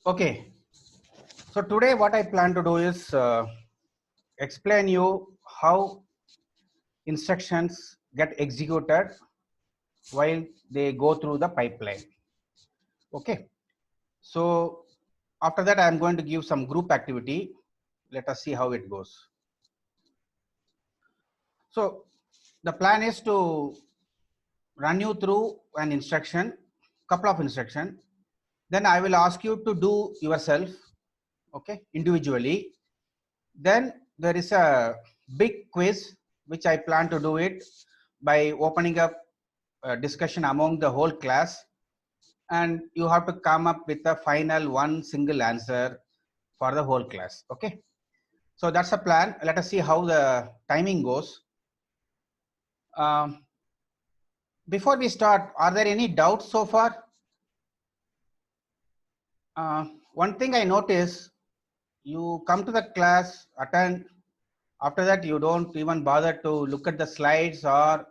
Okay, so today what I plan to do is explain you how instructions get executed while they go through the pipeline. Okay, so after that I am going to give some group activity. Let us see how it goes. So the plan is to run you through an instruction, couple of instruction. Then I will ask you to do yourself, okay, individually. Then there is a big quiz which I plan to do it by opening up a discussion among the whole class, and you have to come up with a final one single answer for the whole class. Okay, so that's a plan. Let us see how the timing goes. Before we start, are there any doubts so far? One thing I notice, you come to the class, attend, after that you don't even bother to look at the slides, or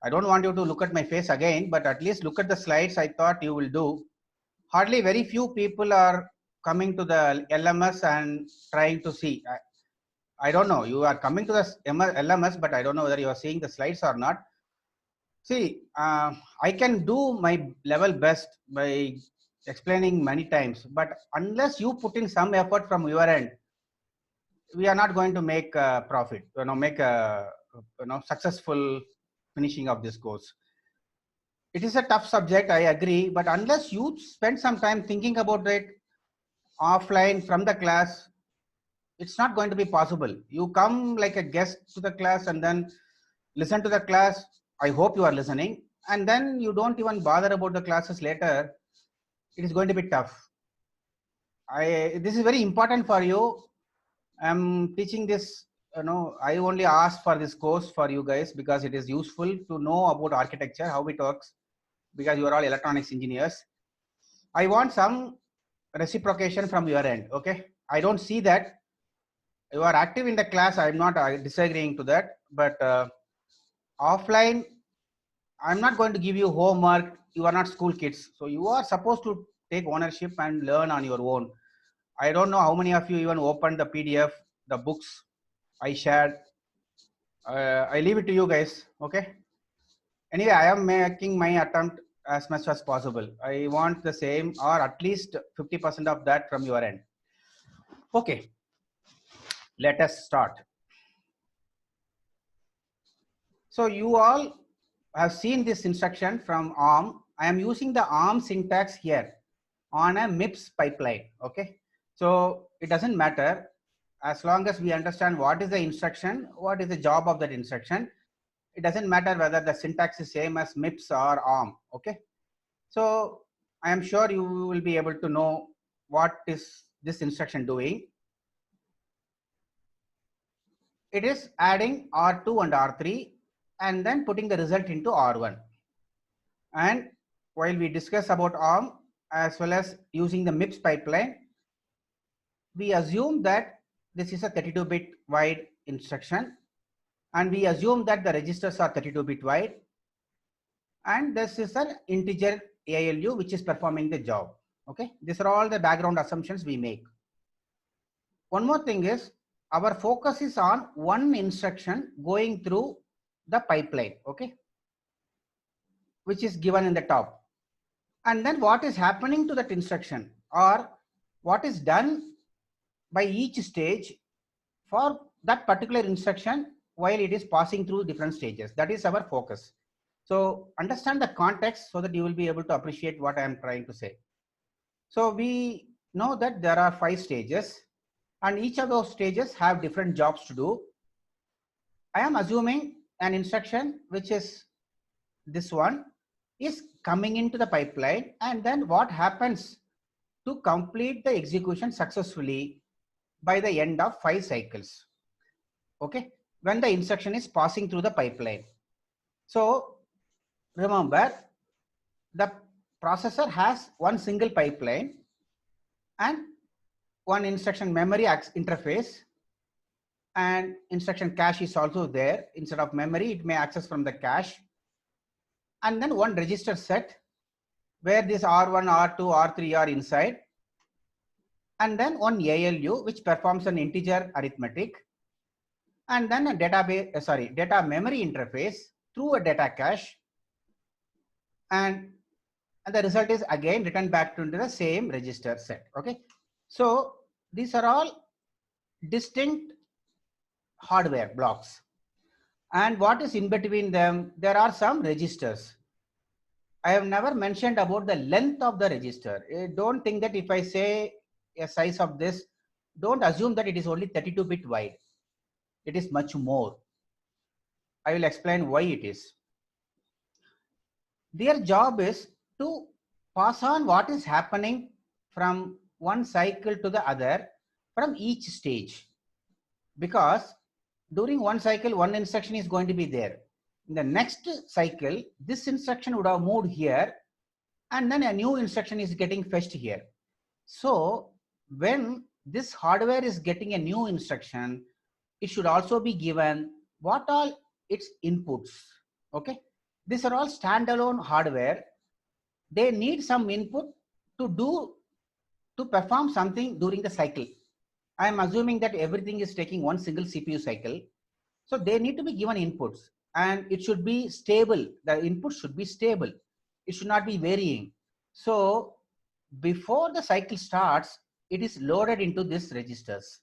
I don't want you to look at my face again, but at least look at the slides. I thought you will do. Hardly very few people are coming to the LMS and trying to see. I don't know, you are coming to the LMS, but I don't know whether you are seeing the slides or not. See, I can do my level best by explaining many times, but unless you put in some effort from your end, we are not going to make a profit, make a successful finishing of this course. It is a tough subject, I agree, but unless you spend some time thinking about it offline from the class, it's not going to be possible. You come like a guest to the class and then listen to the class. I hope you are listening, and then you don't even bother about the classes later. It is going to be tough. This is very important for you. I'm teaching this, I only asked for this course for you guys because it is useful to know about architecture, how it works, because you are all electronics engineers. I want some reciprocation from your end, okay? I don't see that. You are active in the class, I'm not disagreeing to that, but offline, I'm not going to give you homework. You are not school kids. So you are supposed to take ownership and learn on your own. I don't know how many of you even opened the PDF, the books I shared. I leave it to you guys, okay? Anyway, I am making my attempt as much as possible. I want the same or at least 50% of that from your end. Okay, let us start. So you all have seen this instruction from ARM. I am using the ARM syntax here on a MIPS pipeline, okay? So it doesn't matter as long as we understand what is the instruction, what is the job of that instruction. It doesn't matter whether the syntax is same as MIPS or ARM, okay? So I am sure you will be able to know what is this instruction doing. It is adding R2 and R3 and then putting the result into R1. And while we discuss about ARM as well as using the MIPS pipeline, we assume that this is a 32-bit wide instruction, and we assume that the registers are 32-bit wide, and this is an integer ALU which is performing the job. Okay, these are all the background assumptions we make. One more thing is, our focus is on one instruction going through the pipeline, okay, which is given in the top. And then what is happening to that instruction, or what is done by each stage for that particular instruction while it is passing through different stages. That is our focus. So understand the context so that you will be able to appreciate what I am trying to say. So we know that there are 5 stages, and each of those stages have different jobs to do. I am assuming an instruction, which is this one, is coming into the pipeline, and then what happens to complete the execution successfully by the end of 5 cycles, okay, when the instruction is passing through the pipeline. So remember, the processor has one single pipeline and one instruction memory interface, and instruction cache is also there. Instead of memory, it may access from the cache, and then one register set where this R1, R2, R3 are inside, and then one ALU which performs an integer arithmetic, and then a data memory interface through a data cache, and the result is again returned back to into the same register set. Okay, so these are all distinct hardware blocks, and what is in between them? There are some registers. I have never mentioned about the length of the register. Don't think that if I say a size of this, don't assume that it is only 32-bit wide. It is much more. I will explain why it is. Their job is to pass on what is happening from one cycle to the other from each stage, because during one cycle one instruction is going to be there. In the next cycle this instruction would have moved here, and then a new instruction is getting fetched here. So when this hardware is getting a new instruction, it should also be given what all its inputs. Okay, these are all standalone hardware. They need some input to perform something during the cycle. I am assuming that everything is taking one single CPU cycle, so they need to be given inputs, and it should be stable. The input should be stable. It should not be varying. So before the cycle starts, it is loaded into these registers.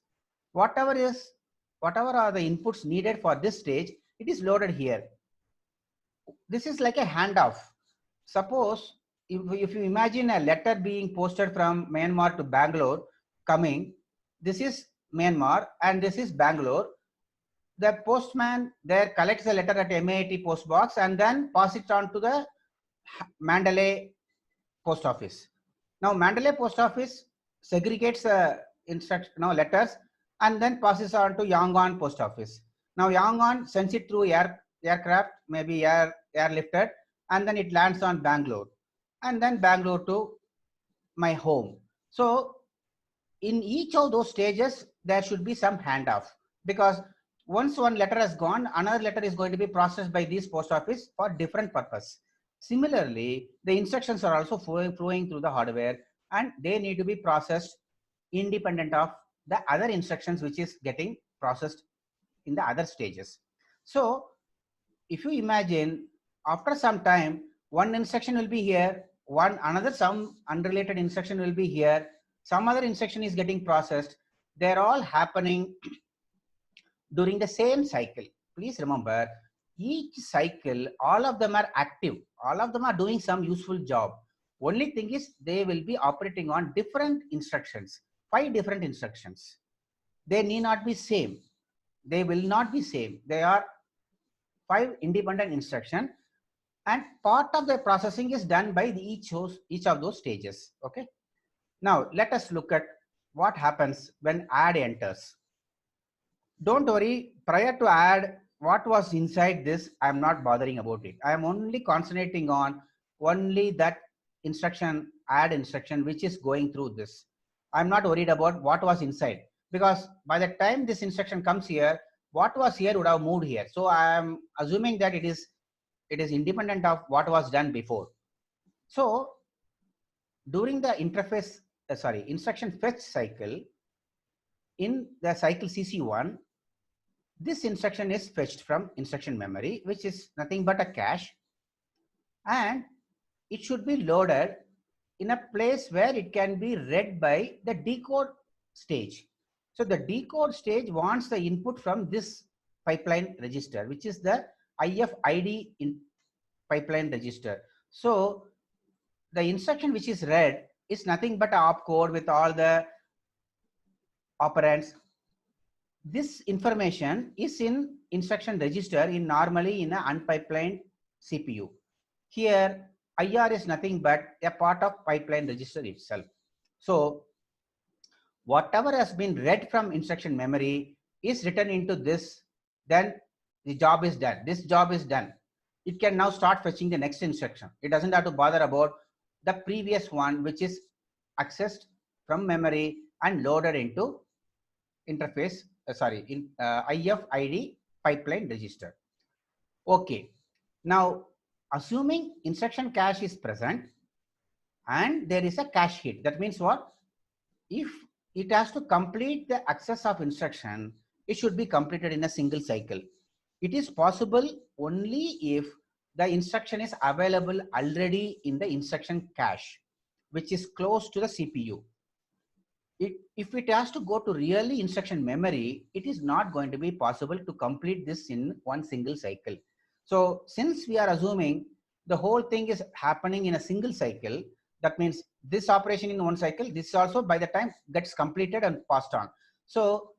Whatever are the inputs needed for this stage, it is loaded here. This is like a handoff. Suppose if you imagine a letter being posted from Myanmar to Bangalore coming, this is Myanmar and this is Bangalore. The postman there collects the letter at MAT post box and then pass it on to the Mandalay post office. Now Mandalay post office segregates letters and then passes on to Yangon post office. Now Yangon sends it through aircraft, maybe airlifted, and then it lands on Bangalore, and then Bangalore to my home. So in each of those stages, there should be some handoff, because once one letter has gone, another letter is going to be processed by this post office for different purpose. Similarly, the instructions are also flowing through the hardware, and they need to be processed independent of the other instructions which is getting processed in the other stages. So if you imagine, after some time, one instruction will be here, some unrelated instruction will be here, some other instruction is getting processed. They're all happening during the same cycle. Please remember, each cycle, all of them are active. All of them are doing some useful job. Only thing is they will be operating on different instructions, 5 different instructions. They need not be same. They will not be same. They are 5 independent instructions, and part of the processing is done by each of those stages. Okay. Now let us look at what happens when add enters. Don't worry, prior to add, what was inside this, I am not bothering about it. I am only concentrating on only that instruction, add instruction, which is going through this. I'm not worried about what was inside, because by the time this instruction comes here, what was here would have moved here. So I am assuming that it is independent of what was done before. So during the instruction fetch cycle, in the cycle CC1, this instruction is fetched from instruction memory, which is nothing but a cache, and it should be loaded in a place where it can be read by the decode stage. So the decode stage wants the input from this pipeline register, which is the IFID in pipeline register. So the instruction which is read is nothing but a opcode with all the operands. This information is in instruction register normally in an unpipelined CPU. Here IR is nothing but a part of pipeline register itself. So whatever has been read from instruction memory is written into this, then the job is done. This job is done. It can now start fetching the next instruction. It doesn't have to bother about the previous one, which is accessed from memory and loaded into interface, IFID pipeline register. Okay. Now, assuming instruction cache is present and there is a cache hit, that means what? If it has to complete the access of instruction. It should be completed in a single cycle. It is possible only if the instruction is available already in the instruction cache, which is close to the CPU. If it has to go to really instruction memory, it is not going to be possible to complete this in one single cycle. So since we are assuming the whole thing is happening in a single cycle, that means this operation in one cycle, this also by the time gets completed and passed on. So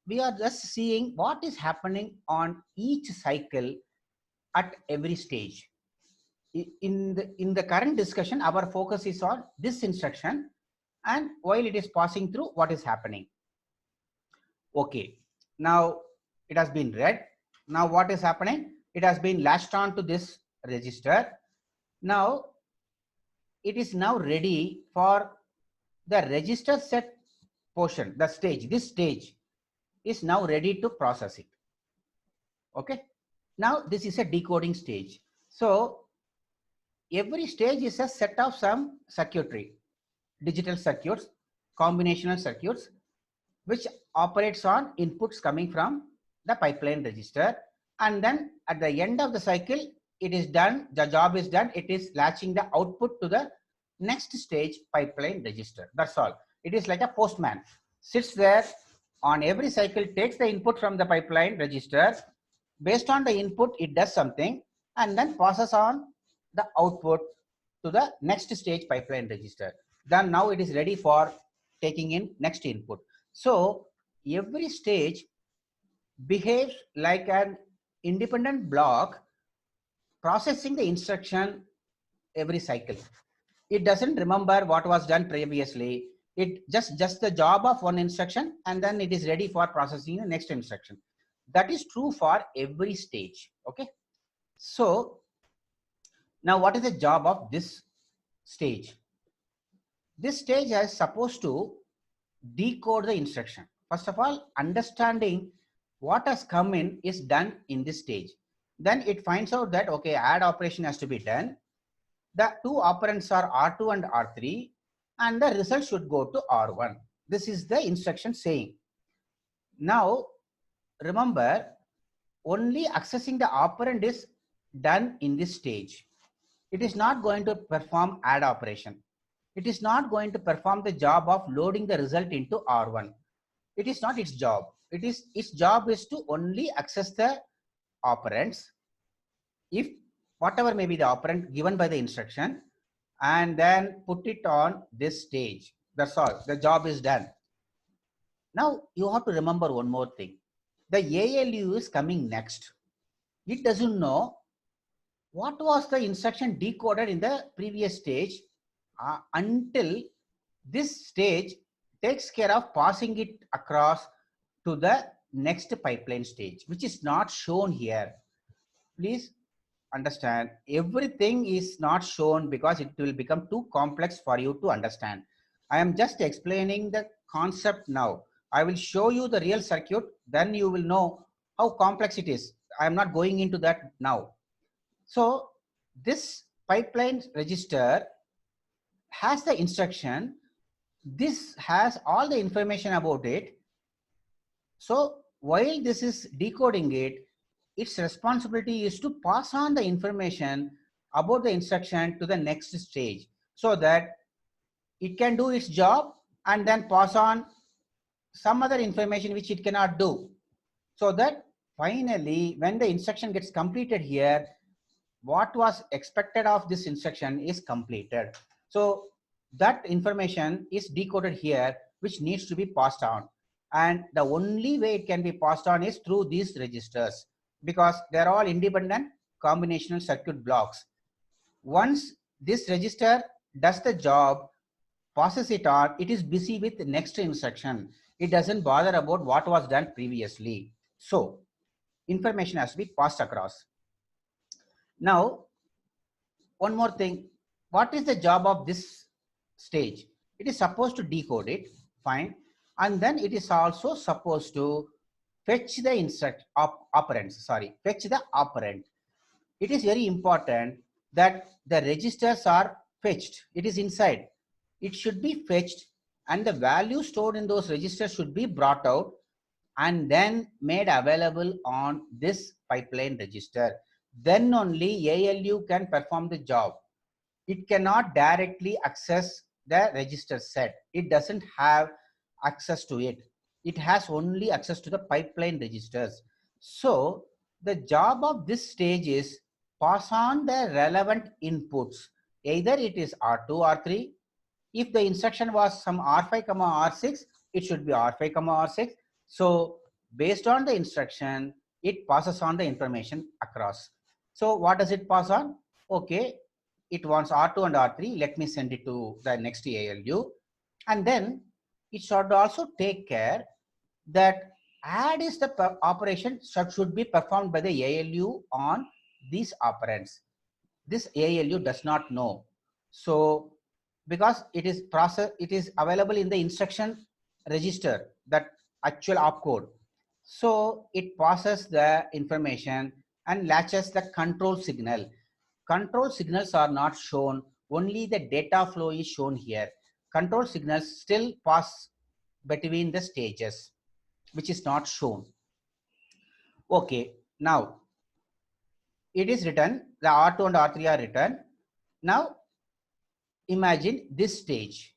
we are just seeing what is happening on each cycle at every stage. In the current discussion, our focus is on this instruction, and while it is passing through, what is happening. Okay, now it has been read. Now what is happening? It has been latched on to this register. Now it is now ready for the register set portion, the stage. This stage is now ready to process it. Okay, now this is a decoding stage. So every stage is a set of some circuitry, digital circuits, combinational circuits, which operates on inputs coming from the pipeline register. And then at the end of the cycle, it is done, the job is done, it is latching the output to the next stage pipeline register. That's all. It is like a postman, sits there on every cycle, takes the input from the pipeline register. Based on the input, it does something and then passes on the output to the next stage pipeline register. Then now it is ready for taking in next input. So every stage behaves like an independent block processing the instruction every cycle. It doesn't remember what was done previously. It just the job of one instruction, and then it is ready for processing the next instruction. That is true for every stage. Okay. So now what is the job of this stage? This stage is supposed to decode the instruction. First of all, understanding what has come in is done in this stage. Then it finds out that, okay, add operation has to be done. The two operands are R2 and R3, and the result should go to R1. This is the instruction saying. Now, remember, only accessing the operand is done in this stage. It is not going to perform add operation. It is not going to perform the job of loading the result into R1. It is not its job. Its job is to only access the operands, if whatever may be the operand given by the instruction, and then put it on this stage. That's all. The job is done. Now you have to remember one more thing. The ALU is coming next. It doesn't know what was the instruction decoded in the previous stage until this stage takes care of passing it across to the next pipeline stage, which is not shown here. Please understand, everything is not shown because it will become too complex for you to understand. I am just explaining the concept now. I will show you the real circuit, then you will know how complex it is. I am not going into that now. So this pipeline register has the instruction. This has all the information about it. So while this is decoding it, its responsibility is to pass on the information about the instruction to the next stage so that it can do its job and then pass on some other information which it cannot do. So that finally, when the instruction gets completed here, what was expected of this instruction is completed. So that information is decoded here, which needs to be passed on. And the only way it can be passed on is through these registers, because they're all independent combinational circuit blocks. Once this register does the job, passes it on, it is busy with the next instruction. It doesn't bother about what was done previously. So information has to be passed across. Now, one more thing. What is the job of this stage? It is supposed to decode it, fine. And then it is also supposed to fetch the fetch the operand. It is very important that the registers are fetched. It is inside. It should be fetched and the value stored in those registers should be brought out and then made available on this pipeline register. Then only ALU can perform the job. It cannot directly access the register set. It doesn't have access to it. It has only access to the pipeline registers. So the job of this stage is pass on the relevant inputs. Either it is R2, R3. If the instruction was some R5, R6, it should be R5, R6. So based on the instruction, it passes on the information across. So what does it pass on? Okay, it wants R2 and R3. Let me send it to the next ALU. And then it should also take care that add is the operation should be performed by the ALU on these operands. This ALU does not know. So because it is available in the instruction register, that actual opcode. So it passes the information and latches the control signal. Control signals are not shown, only the data flow is shown here. Control signals still pass between the stages, which is not shown. Okay, now it is written, the R2 and R3 are written. Now imagine this stage.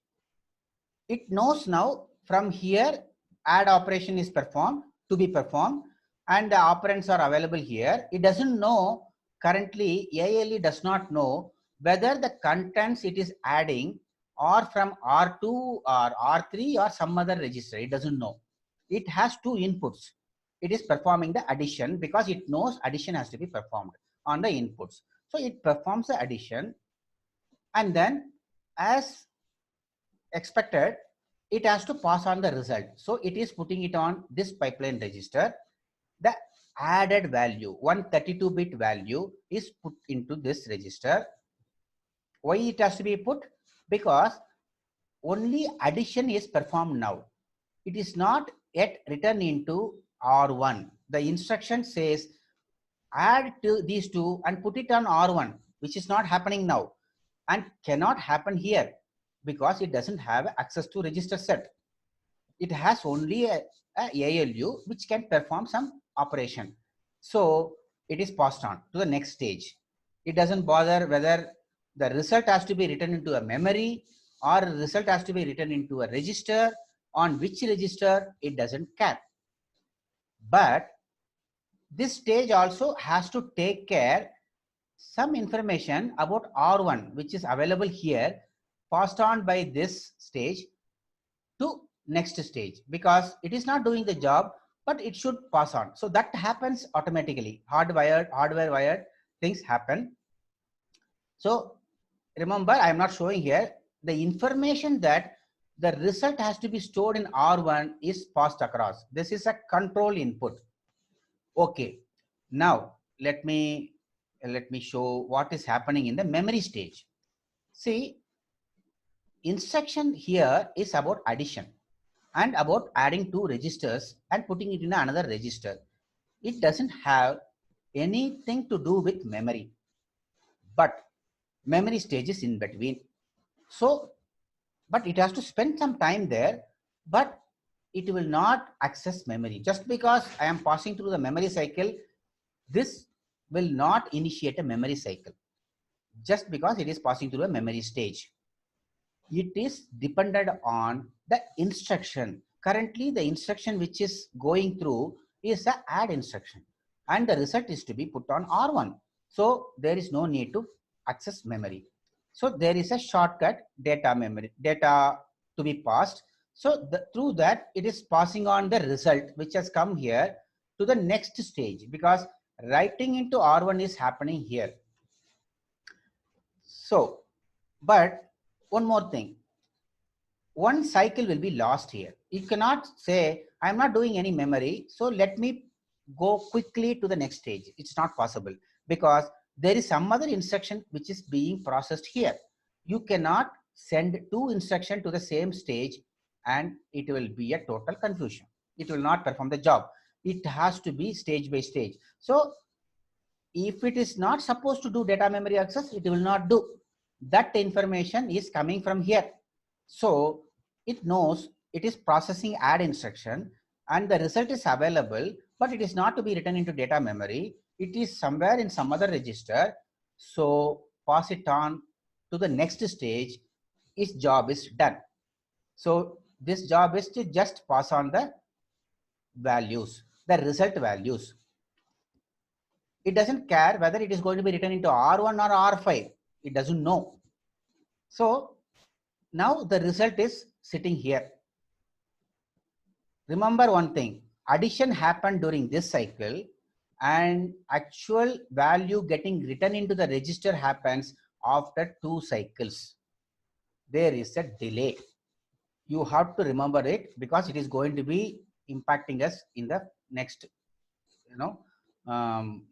It knows now from here add operation is to be performed and the operands are available here. It doesn't know, currently ALE does not know whether the contents it is adding are from R2 or R3 or some other register. It doesn't know. It has two inputs. It is performing the addition because it knows addition has to be performed on the inputs. So it performs the addition, and then as expected, it has to pass on the result. So it is putting it on this pipeline register. The added value, 132-bit value is put into this register. Why it has to be put? Because only addition is performed now. It is not yet written into R1. The instruction says add to these two and put it on R1, which is not happening now and cannot happen here because it doesn't have access to register set. It has only a ALU which can perform some operation. So it is passed on to the next stage. It doesn't bother whether the result has to be written into a memory or the result has to be written into a register. On which register, it doesn't care. But this stage also has to take care some information about R1, which is available here, passed on by this stage to next stage, because it is not doing the job, but it should pass on. So that happens automatically. Hardware wired things happen. So remember, I am not showing here the information that the result has to be stored in R1 is passed across. This is a control input. Okay, now let me show what is happening in the memory stage. See, instruction here is about addition and about adding two registers and putting it in another register. It doesn't have anything to do with memory, but memory stage is in between. So, but it has to spend some time there, but it will not access memory. Just because I am passing through the memory cycle, this will not initiate a memory cycle. Just because it is passing through a memory stage. It is dependent on the instruction. Currently, the instruction which is going through is the add instruction, and the result is to be put on R1. So there is no need to access memory. So there is a shortcut data to be passed. So through that, it is passing on the result which has come here to the next stage, because writing into R1 is happening here. So, but one more thing, one cycle will be lost here. You cannot say, I'm not doing any memory, so let me go quickly to the next stage. It's not possible, because there is some other instruction which is being processed here. You cannot send two instructions to the same stage and it will be a total confusion. It will not perform the job. It has to be stage by stage. So if it is not supposed to do data memory access, it will not do. That information is coming from here. So it knows it is processing add instruction and the result is available, but it is not to be written into data memory. It is somewhere in some other register. So pass it on to the next stage. Its job is done. So this job is to just pass on the values, the result values. It doesn't care whether it is going to be written into R1 or R5. It doesn't know. So now the result is sitting here. Remember one thing, addition happened during this cycle and actual value getting written into the register happens after 2 cycles. There is a delay. You have to remember it because it is going to be impacting us in the next,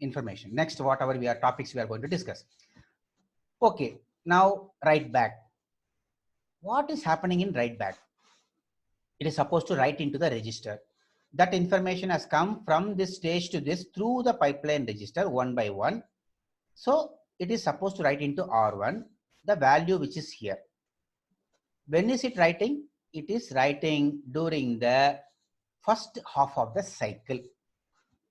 information. Next, whatever we are topics we are going to discuss. Okay, now write back. What is happening in write back? It is supposed to write into the register. That information has come from this stage to this through the pipeline register one by one. So it is supposed to write into R1, the value which is here. When is it writing? It is writing during the first half of the cycle.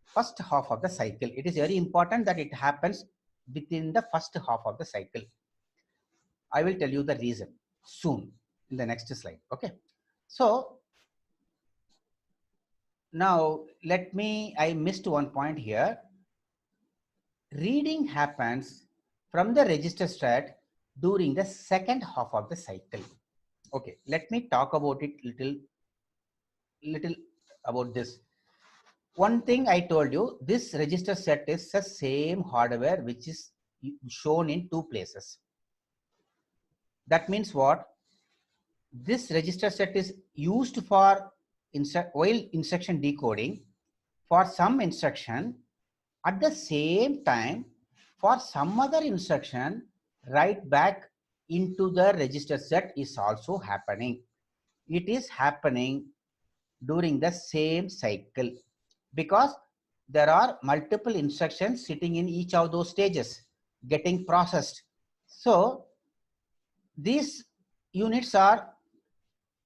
First half of the cycle. It is very important that it happens within the first half of the cycle. I will tell you the reason soon in the next slide. Okay. So now I missed one point here. Reading happens from the register set during the second half of the cycle. Okay, let me talk about it little about this. One thing I told you, this register set is the same hardware which is shown in 2 places. That means what? This register set is used for while instruction decoding for some instruction. At the same time, for some other instruction, write back into the register set is also happening. It is happening during the same cycle because there are multiple instructions sitting in each of those stages getting processed. So these units are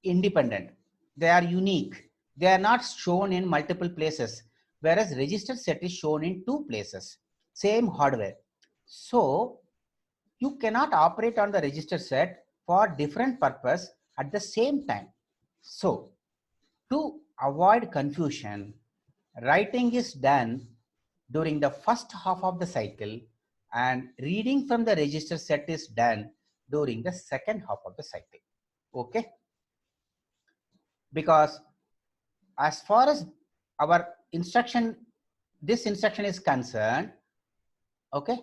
independent. They are unique. They are not shown in multiple places, whereas register set is shown in 2 places, same hardware. So you cannot operate on the register set for different purpose at the same time. So to avoid confusion, writing is done during the first half of the cycle and reading from the register set is done during the second half of the cycle. Okay. Because as far as our instruction, this instruction is concerned, okay,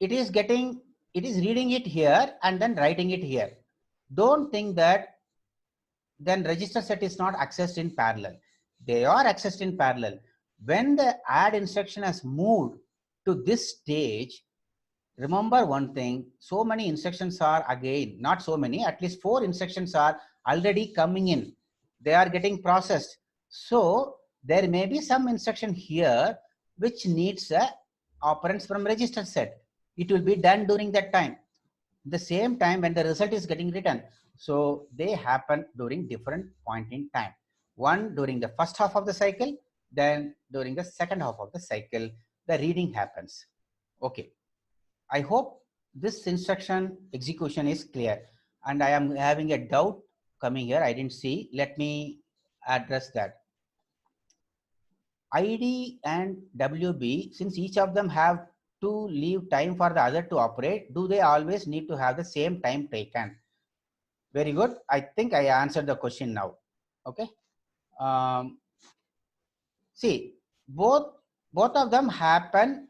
it is reading it here and then writing it here. Don't think that then register set is not accessed in parallel. They are accessed in parallel. When the add instruction has moved to this stage, remember one thing, so many instructions are again, not so many, at least 4 instructions are already coming in. They are getting processed. So there may be some instruction here which needs a operands from register set. It will be done during that time. The same time when the result is getting written. So they happen during different point in time. One during the first half of the cycle, then during the second half of the cycle, the reading happens. Okay. I hope this instruction execution is clear, and I am having a doubt coming here. I didn't see. Let me address that. ID and WB, since each of them have to leave time for the other to operate, do they always need to have the same time taken? Very good. I think I answered the question now. Okay. See, both of them happen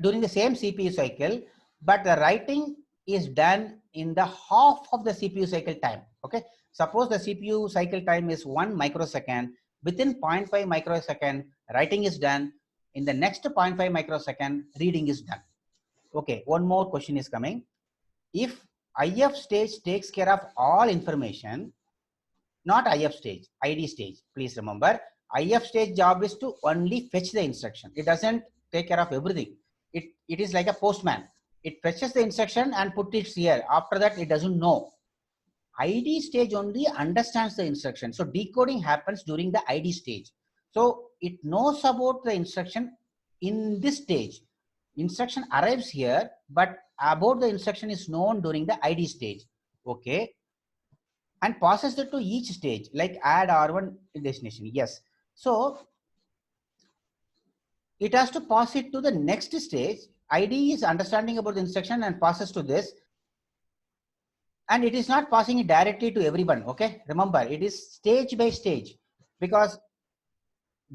during the same CPU cycle, but the writing is done in the half of the CPU cycle time. Okay. Suppose the CPU cycle time is 1 microsecond. Within 0.5 microsecond, writing is done. In the next 0.5 microsecond, reading is done. Okay. One more question is coming. If IF stage takes care of all information, not IF stage, ID stage, please remember, IF stage job is to only fetch the instruction. It doesn't take care of everything. It is like a postman. It fetches the instruction and puts it here. After that, it doesn't know. ID stage only understands the instruction. So decoding happens during the ID stage. So it knows about the instruction in this stage. Instruction arrives here, but about the instruction is known during the ID stage. Okay. And passes it to each stage, like add R1 destination. Yes. So it has to pass it to the next stage. ID is understanding about the instruction and passes to this. And it is not passing it directly to everyone. Okay. Remember, it is stage by stage, because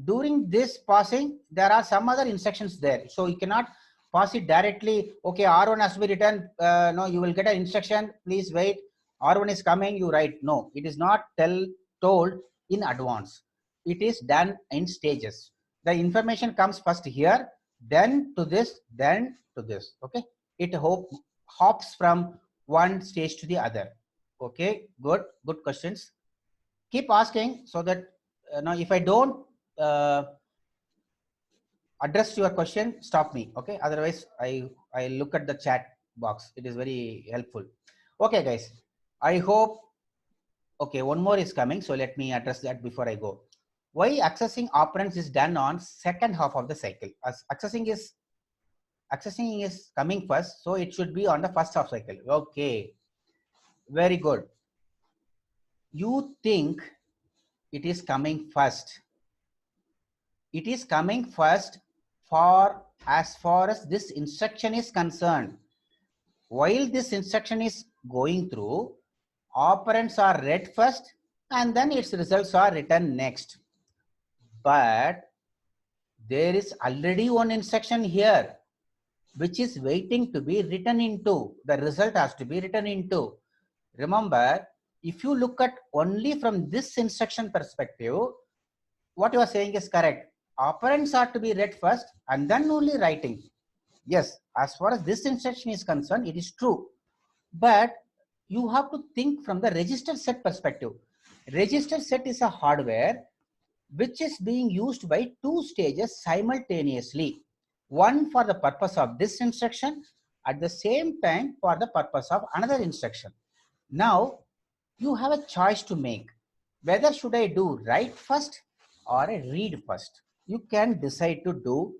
during this passing, there are some other instructions there. So you cannot pass it directly. Okay, R1 has to be written. No, you will get an instruction. Please wait. R1 is coming. You write. No, it is not told in advance. It is done in stages. The information comes first here, then to this, then to this. Okay. It hops from one stage to the other. Okay. Good. Good questions. Keep asking so that now if I don't address your question, stop me. Okay. Otherwise, I look at the chat box. It is very helpful. Okay, guys. I hope. Okay, one more is coming. So let me address that before I go. Why accessing operands is done on second half of the cycle? As accessing is coming first, so it should be on the first half cycle. Okay. Very good. You think it is coming first. It is coming first for as far as this instruction is concerned. While this instruction is going through, operands are read first and then its results are written next. But there is already one instruction here which is waiting to be written into. The result has to be written into. Remember, if you look at only from this instruction perspective, what you are saying is correct. Operands are to be read first and then only writing. Yes, as far as this instruction is concerned, it is true. But you have to think from the register set perspective. Register set is a hardware which is being used by two stages simultaneously. One for the purpose of this instruction, at the same time for the purpose of another instruction. Now, you have a choice to make. Whether should I do write first or read first? You can decide to do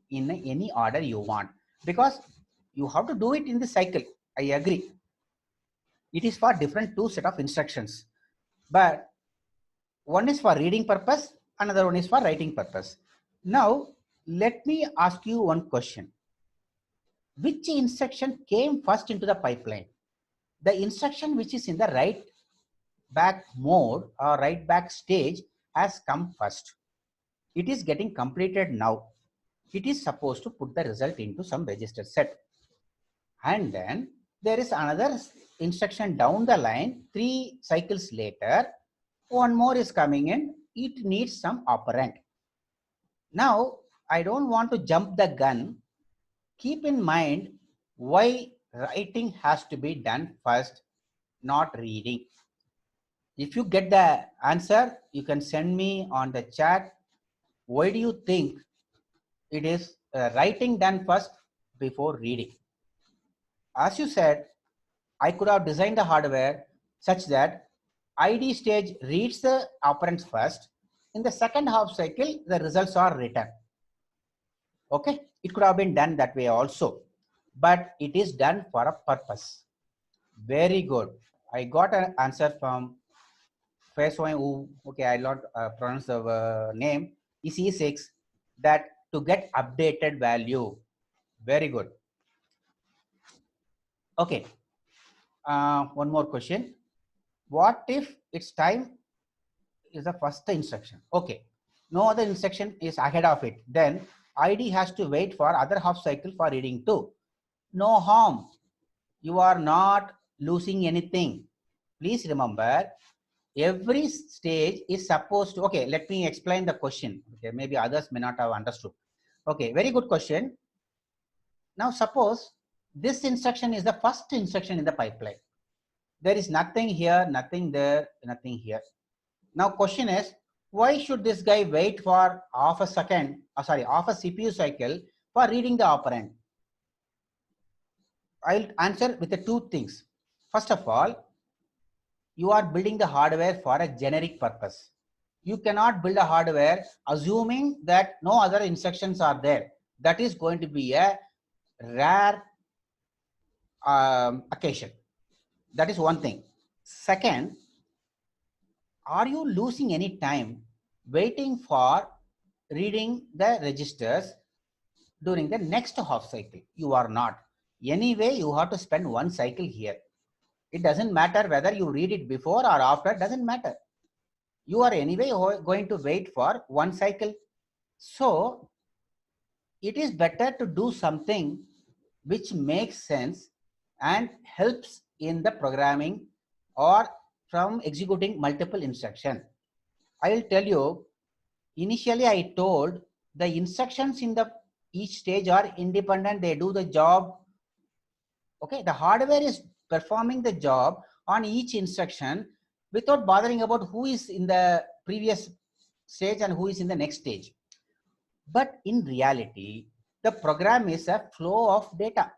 in any order you want, because you have to do it in the cycle. I agree. It is for different two set of instructions, but one is for reading purpose, another one is for writing purpose. Now, let me ask you one question. Which instruction came first into the pipeline? The instruction which is in the write back mode or write back stage has come first. It is getting completed now. It is supposed to put the result into some register set. And then there is another instruction down the line, 3 cycles later, one more is coming in. It needs some operand. Now, I don't want to jump the gun. Keep in mind why writing has to be done first, not reading. If you get the answer, you can send me on the chat. Why do you think it is writing done first before reading? As you said, I could have designed the hardware such that ID stage reads the operands first. In the second half cycle, the results are written. Okay, it could have been done that way also, but it is done for a purpose. Very good. I got an answer from first one who, okay, I not pronounce the name, is E6, that to get updated value. Very good. Okay. One more question. What if its time is the first instruction? Okay. No other instruction is ahead of it. Then ID has to wait for other half cycle for reading too. No harm. You are not losing anything. Please remember, every stage is supposed to, okay, let me explain the question. Okay, maybe others may not have understood. Okay, very good question. Now suppose this instruction is the first instruction in the pipeline. There is nothing here, nothing there, nothing here. Now question is, why should this guy wait for half a second, half a CPU cycle for reading the operand? I'll answer with the two things. First of all, you are building the hardware for a generic purpose. You cannot build a hardware assuming that no other instructions are there. That is going to be a rare occasion. That is one thing. Second, are you losing any time waiting for reading the registers during the next half cycle? You are not. Anyway, you have to spend one cycle here. It doesn't matter whether you read it before or after, doesn't matter. You are anyway going to wait for one cycle. So it is better to do something which makes sense and helps in the programming or from executing multiple instructions. I will tell you, initially I told the instructions in the each stage are independent. They do the job. Okay, the hardware is performing the job on each instruction without bothering about who is in the previous stage and who is in the next stage. But in reality, the program is a flow of data.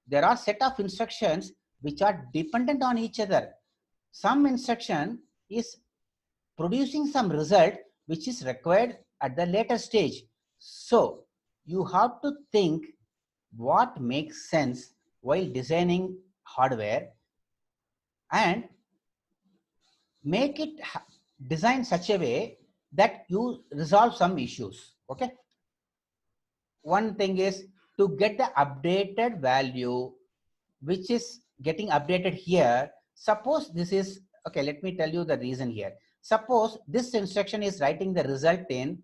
There are set of instructions which are dependent on each other. Some instruction is producing some result which is required at the later stage. So you have to think what makes sense while designing hardware and make it design such a way that you resolve some issues. Okay. One thing is to get the updated value which is getting updated here. Suppose this is, okay, let me tell you the reason here. Suppose this instruction is writing the result in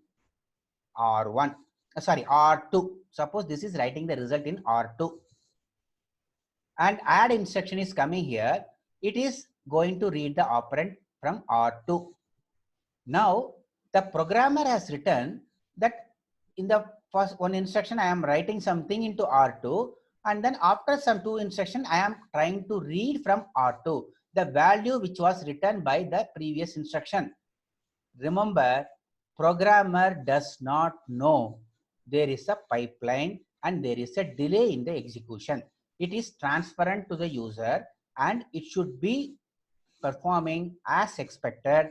R1, sorry, R2. Suppose this is writing the result in R2 and add instruction is coming here. It is going to read the operand from R2. Now the programmer has written that in the first one instruction I am writing something into R2, and then after some two instruction I am trying to read from R2 the value which was written by the previous instruction. Remember, programmer does not know there is a pipeline and there is a delay in the execution. It is transparent to the user and it should be performing as expected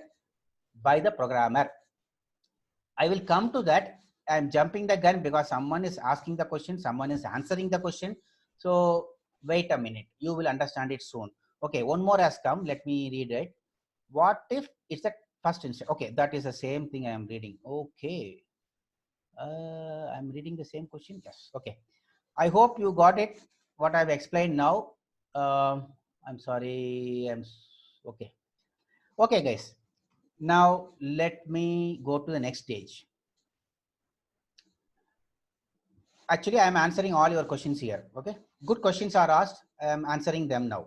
by the programmer. I will come to that. I'm jumping the gun because someone is asking the question, someone is answering the question. So wait a minute, you will understand it soon. Okay, one more has come. Let me read it. What if it's the first instance? Okay, that is the same thing I am reading. Okay, I'm reading the same question. Yes. Okay. I hope you got it. What I've explained now. I'm sorry. Okay. Okay, guys. Now let me go to the next stage. Actually, I'm answering all your questions here. Okay. Good questions are asked. I'm answering them now.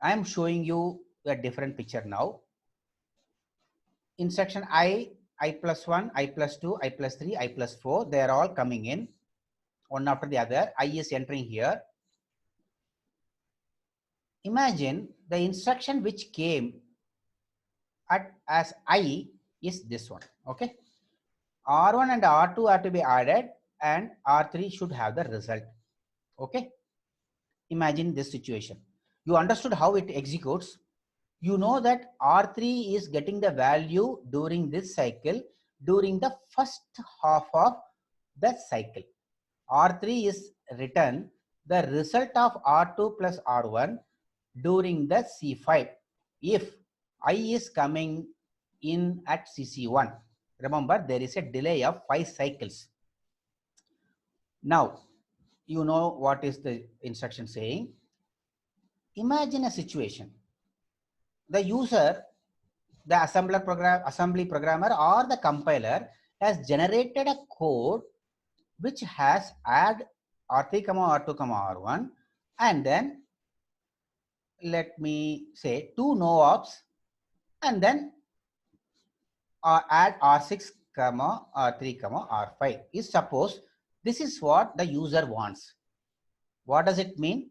I'm showing you a different picture now. Instruction I plus 1, I plus 2, I plus 3, I plus 4, they are all coming in one after the other. I is entering here. Imagine the instruction which came as I is this one. Okay. R1 and R2 are to be added and R3 should have the result. Okay. Imagine this situation. You understood how it executes. You know that R3 is getting the value during this cycle during the first half of the cycle. R3 is written the result of R2 plus R1 during the C5 if I is coming in at CC1. Remember, there is a delay of 5 cycles. Now, you know what is the instruction saying. Imagine a situation. The user, the assembly programmer or the compiler has generated a code which has add R3, R2, R1 and then let me say 2 no ops and then add R6, R3, R5 is suppose this is what the user wants. What does it mean?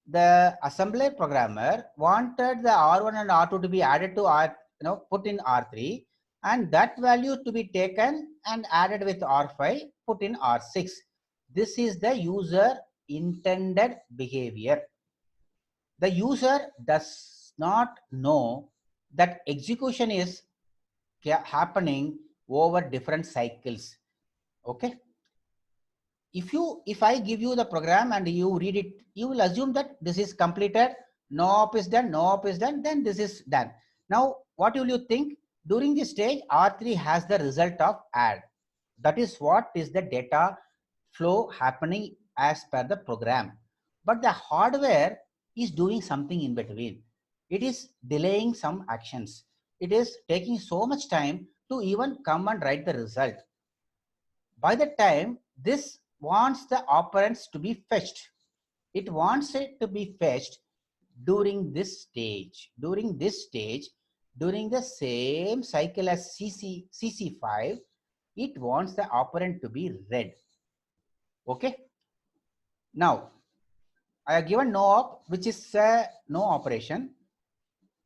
The assembler programmer wanted the R1 and R2 to be added to put in R3 and that value to be taken and added with R5, put in R6. This is the user intended behavior. The user does not know that execution is happening over different cycles. Okay. If I give you the program and you read it, you will assume that this is completed, no op is done, no op is done, then this is done. Now, what will you think? During this stage, R3 has the result of add. That is what is the data flow happening as per the program. But the hardware is doing something in between. It is delaying some actions. It is taking so much time to even come and write the result. By the time this wants the operands to be fetched, it wants it to be fetched during this stage. During this stage, during the same cycle as CC5, it wants the operand to be read. Okay. Now, I have given no op, which is a no operation.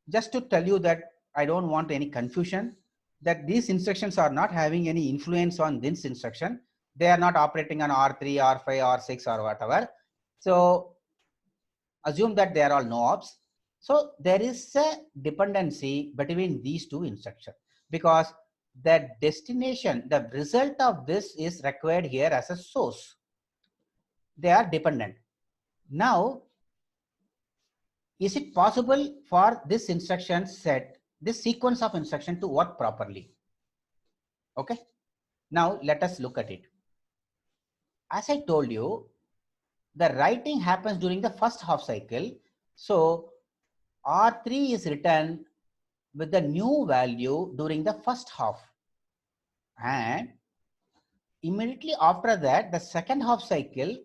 Just to tell you that I don't want any confusion, that these instructions are not having any influence on this instruction. They are not operating on R3, R5, R6 or whatever. So assume that they are all no ops. So there is a dependency between these two instructions, because the destination, the result of this is required here as a source. They are dependent. Now, is it possible for this instruction set, this sequence of instruction to work properly? Okay. Now let us look at it. As I told you, the writing happens during the first half cycle. So R3 is written with the new value during the first half. And immediately after that, the second half cycle,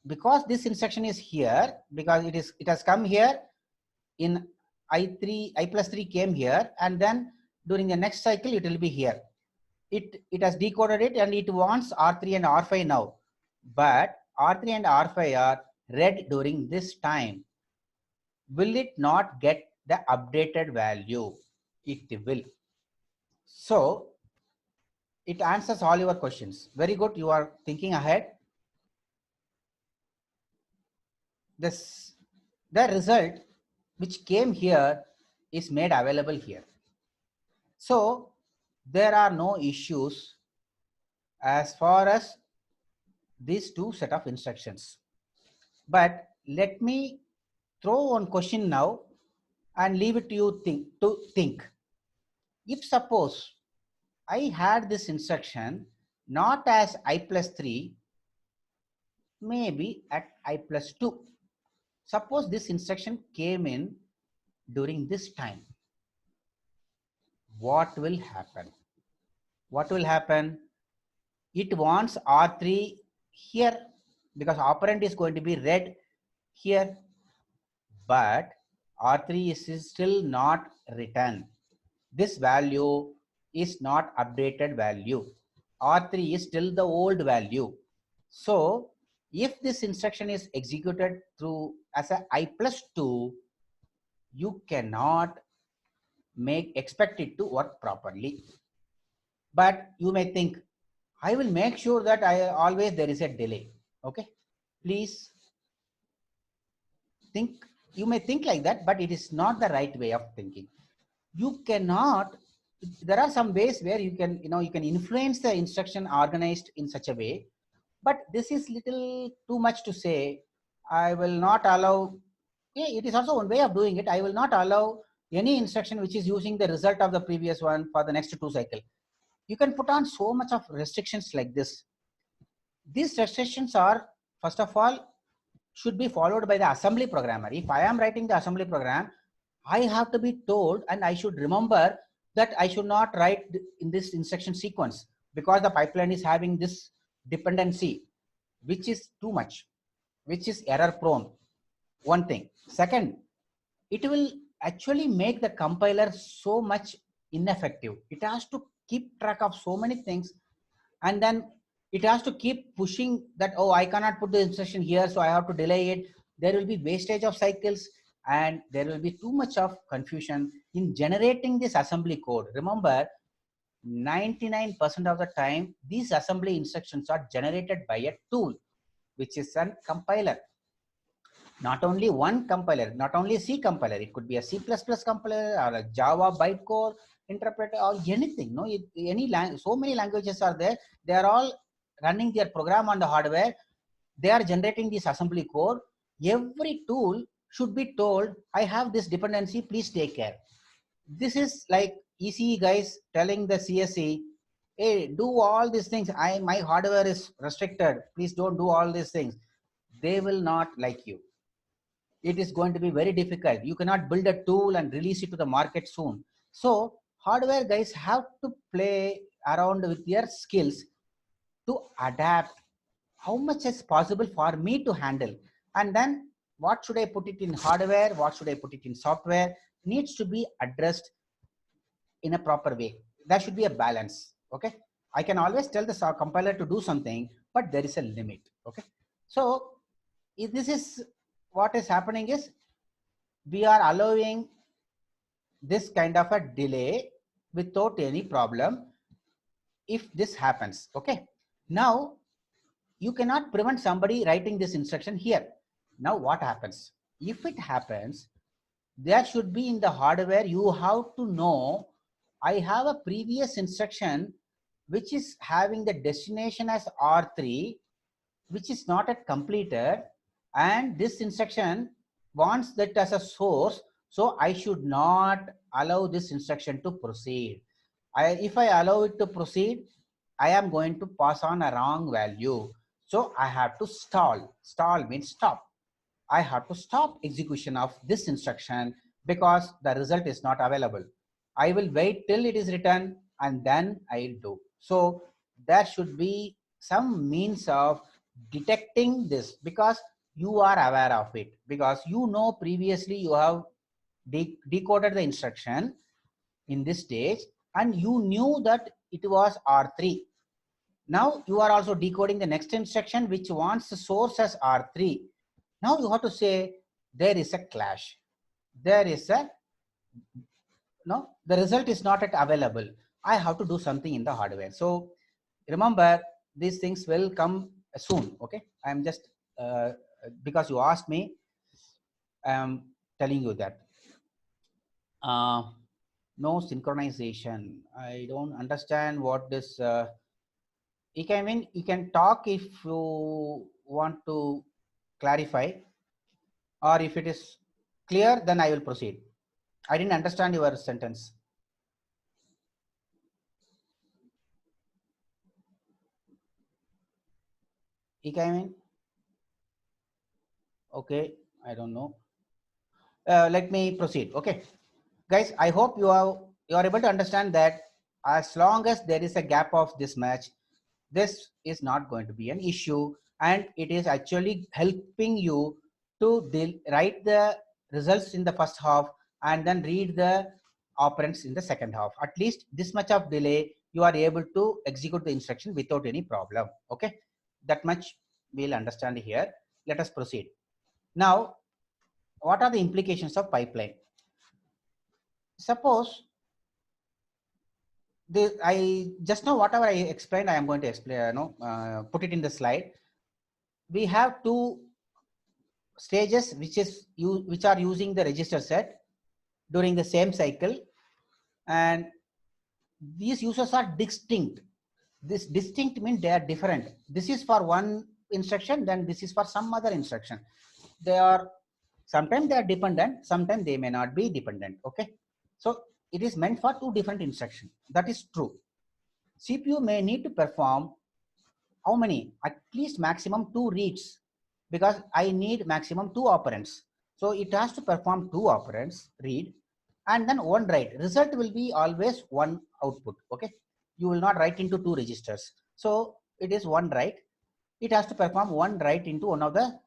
because this instruction is here, because it has come here in I plus 3 came here, and then during the next cycle it will be here. It has decoded it and it wants R3 and R5 now, but R3 and R5 are read during this time. Will it not get the updated value? It will. So it answers all your questions. Very good. You are thinking ahead. The result which came here is made available here. So there are no issues as far as these two set of instructions. But let me throw one question now and leave it to you to think. If suppose I had this instruction not as I plus 3, maybe at I plus 2. Suppose this instruction came in during this time. What will happen? What will happen? It wants R3 here because operand is going to be read here, but R3 is still not written. This value is not updated value. R3 is still the old value. So if this instruction is executed through as a I plus 2, you cannot expect it to work properly. But you may think, I will make sure that always there is a delay. Okay, please think. You may think like that, but it is not the right way of thinking. You cannot. There are some ways where you can, you can influence the instruction organized in such a way, but this is little too much to say. I will not allow. Yeah, it is also one way of doing it. I will not allow any instruction which is using the result of the previous one for the next 2 cycle. You can put on so much of restrictions like this. These restrictions are, first of all, should be followed by the assembly programmer. If I am writing the assembly program, I have to be told and I should remember that I should not write in this instruction sequence because the pipeline is having this dependency, which is too much, which is error prone. One thing. Second, it will actually make the compiler so much ineffective. It has to keep track of so many things, and then it has to keep pushing that, oh, I cannot put the instruction here, so I have to delay it. There will be wastage of cycles and there will be too much of confusion in generating this assembly code. Remember, 99% of the time, these assembly instructions are generated by a tool, which is a compiler. Not only one compiler, not only C compiler, it could be a C++ compiler or a Java bytecode interpreter or anything. No, so many languages are there. They are all running their program on the hardware. They are generating this assembly code. Every tool should be told, I have this dependency, please take care. This is like ECE guys telling the CSE, hey, do all these things. My hardware is restricted. Please don't do all these things. They will not like you. It is going to be very difficult. You cannot build a tool and release it to the market soon. So hardware guys have to play around with their skills to adapt how much is possible for me to handle. And then what should I put it in hardware? What should I put it in software? Needs to be addressed in a proper way. There should be a balance. Okay. I can always tell the compiler to do something, but there is a limit. Okay. So if this is what is happening is we are allowing this kind of a delay without any problem if this happens. Okay. Now you cannot prevent somebody writing this instruction here. Now what happens? If it happens, there should be in the hardware, you have to know, I have a previous instruction which is having the destination as R3, which is not yet completed, and this instruction wants that as a source, so I should not allow this instruction to proceed. If I allow it to proceed, I am going to pass on a wrong value. So I have to stall. Stall means stop. I have to stop execution of this instruction because the result is not available. I will wait till it is written and then I'll do. So there should be some means of detecting this because you are aware of it, because you know previously you have decoded the instruction in this stage and you knew that it was R3. Now you are also decoding the next instruction which wants the source as R3. Now you have to say there is a clash. There is a, no, the result is not yet available. I have to do something in the hardware. So remember, these things will come soon. Okay. I'm just, because you asked me, I'm telling you that. No synchronization. I don't understand what this, I mean, you can talk if you want to clarify, or if it is clear, then I will proceed. I didn't understand your sentence. I mean, okay, I don't know. Let me proceed. Okay, guys, I hope you are able to understand that as long as there is a gap of this much, this is not going to be an issue, and it is actually helping you to write the results in the first half and then read the operands in the second half. At least this much of delay, you are able to execute the instruction without any problem. Okay, that much we'll understand here. Let us proceed. Now, what are the implications of pipeline? Suppose I just know whatever I explained, I am going to explain, put it in the slide. We have two stages which are using the register set during the same cycle, and these users are distinct. This distinct means they are different. This is for one instruction, then this is for some other instruction. They are, sometimes they are dependent, sometimes they may not be dependent. Okay, so it is meant for two different instructions. That is true. CPU may need to perform how many? At least maximum 2 reads, because I need maximum 2 operands. So it has to perform 2 operands, read, and then 1 write. Result will be always 1 output. Okay, you will not write into 2 registers. So it is 1 write. It has to perform 1 write into one of the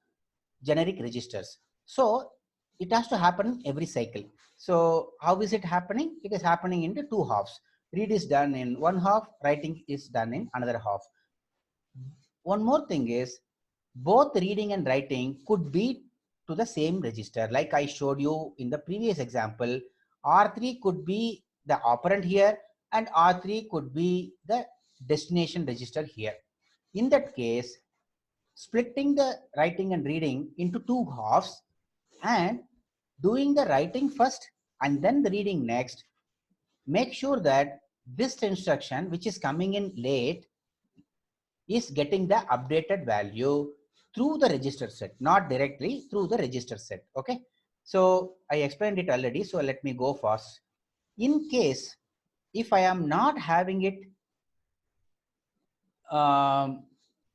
generic registers. So it has to happen every cycle. So how is it happening? It is happening into 2 halves. Read is done in 1 half, writing is done in another half. One more thing is, both reading and writing could be to the same register. Like I showed you in the previous example, R3 could be the operand here and R3 could be the destination register here. In that case, splitting the writing and reading into two halves and doing the writing first and then the reading next. Make sure that this instruction which is coming in late is getting the updated value through the register set, not directly through the register set. Okay. So I explained it already. So let me go fast. In case if I am not having it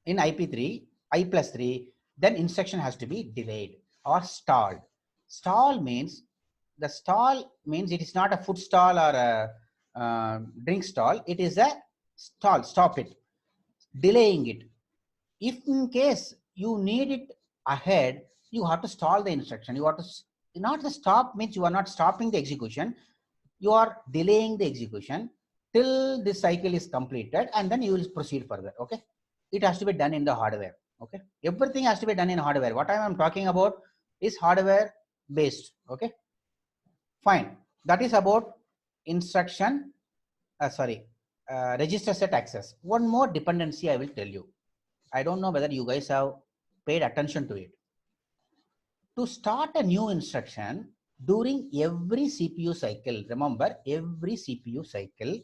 in IP3, I plus 3, then instruction has to be delayed or stalled. Stall means it is not a food stall or a drink stall. It is a stall, stop it, delaying it. If in case you need it ahead, you have to stall the instruction. You have to not the stop means you are not stopping the execution. You are delaying the execution till this cycle is completed and then you will proceed further. Okay. It has to be done in the hardware. Okay. Everything has to be done in hardware. What I am talking about is hardware based. Okay. Fine. That is about instruction, register set access. One more dependency I will tell you. I don't know whether you guys have paid attention to it. To start a new instruction during every CPU cycle, remember every CPU cycle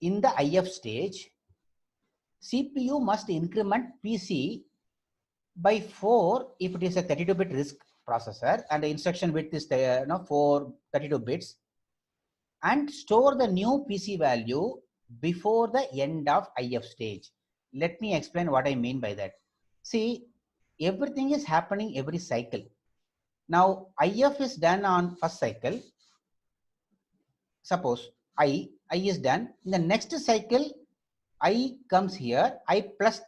in the IF stage, CPU must increment PC by 4 if it is a 32-bit RISC processor and the instruction width is 32 bits, and store the new PC value before the end of IF stage. Let me explain what I mean by that. See, everything is happening every cycle. Now, IF is done on first cycle. Suppose I is done. In the next cycle, I comes here. I plus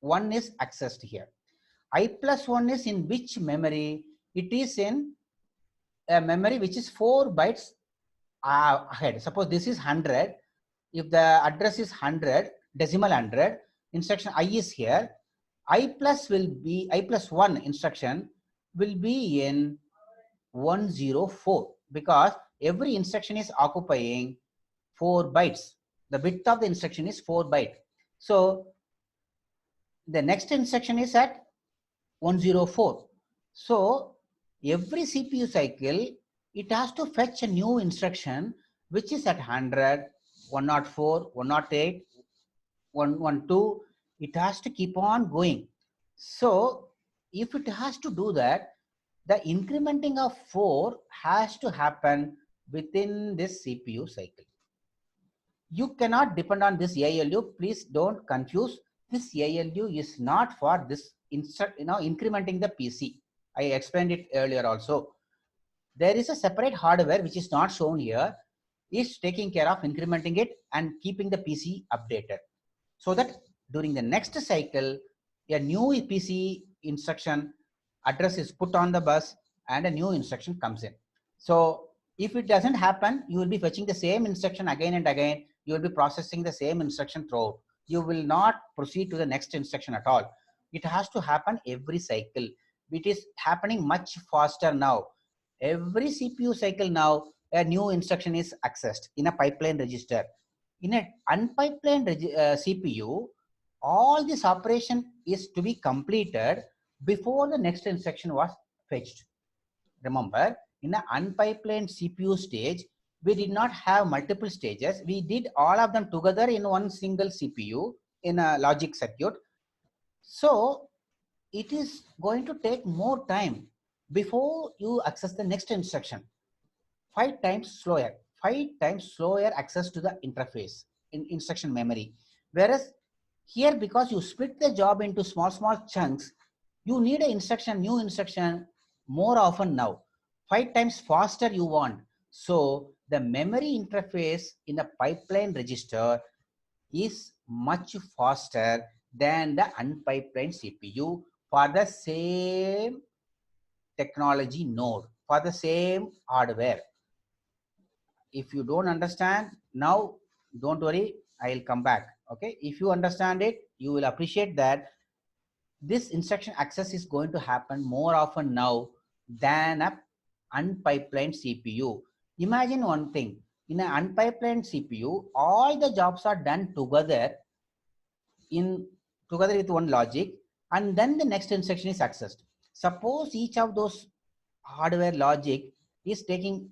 1 is accessed here. I plus 1 is in which memory? It is in a memory which is 4 bytes ahead. Suppose this is 100. If the address is 100, decimal 100, instruction I is here. I plus 1 instruction will be in 104 because every instruction is occupying 4 bytes. The width of the instruction is 4 byte. So the next instruction is at 104. So every CPU cycle, it has to fetch a new instruction which is at 100, 104, 108, 112. It has to keep on going. So if it has to do that, the incrementing of 4 has to happen within this CPU cycle. You cannot depend on this ALU. Please don't confuse. This ALU is not for this incrementing the PC. I explained it earlier also. There is a separate hardware which is not shown here, is taking care of incrementing it and keeping the PC updated, so that during the next cycle, a new PC instruction address is put on the bus and a new instruction comes in. So if it doesn't happen, you will be fetching the same instruction again and again. You will be processing the same instruction throughout. You will not proceed to the next instruction at all. It has to happen every cycle. It is happening much faster now. Every CPU cycle now, a new instruction is accessed in a pipeline register. In a unpipelined CPU, all this operation is to be completed before the next instruction was fetched. Remember, in an unpipelined CPU stage, we did not have multiple stages. We did all of them together in one single CPU in a logic circuit. So it is going to take more time before you access the next instruction. 5 times slower access to the interface in instruction memory. Whereas here, because you split the job into small chunks, you need a new instruction more often now. 5 times faster you want. So the memory interface in the pipeline register is much faster than the unpipelined CPU for the same technology node, for the same hardware. If you don't understand now, don't worry, I'll come back. Okay. If you understand it, you will appreciate that this instruction access is going to happen more often now than a unpipelined CPU. Imagine one thing, in an unpipelined CPU, all the jobs are done together with one logic. and then the next instruction is accessed. Suppose each of those hardware logic is taking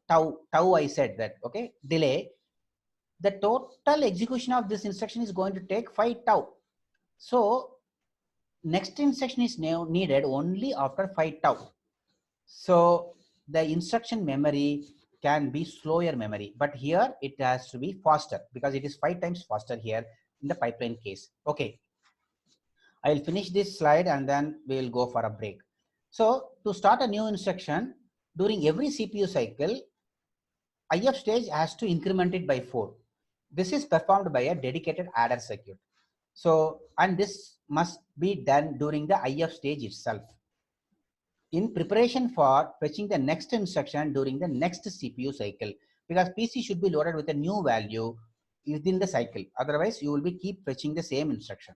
tau I said that, okay, delay. The total execution of this instruction is going to take 5 tau. So next instruction is now needed only after 5 tau. So the instruction memory can be slower memory, but here it has to be faster because it is 5 times faster here in the pipeline case. Okay, I will finish this slide and then we will go for a break. So to start a new instruction, during every CPU cycle, IF stage has to increment it by 4. This is performed by a dedicated adder circuit. So, and this must be done during the IF stage itself, in preparation for fetching the next instruction during the next CPU cycle, because PC should be loaded with a new value within the cycle. Otherwise, you will be keep fetching the same instruction.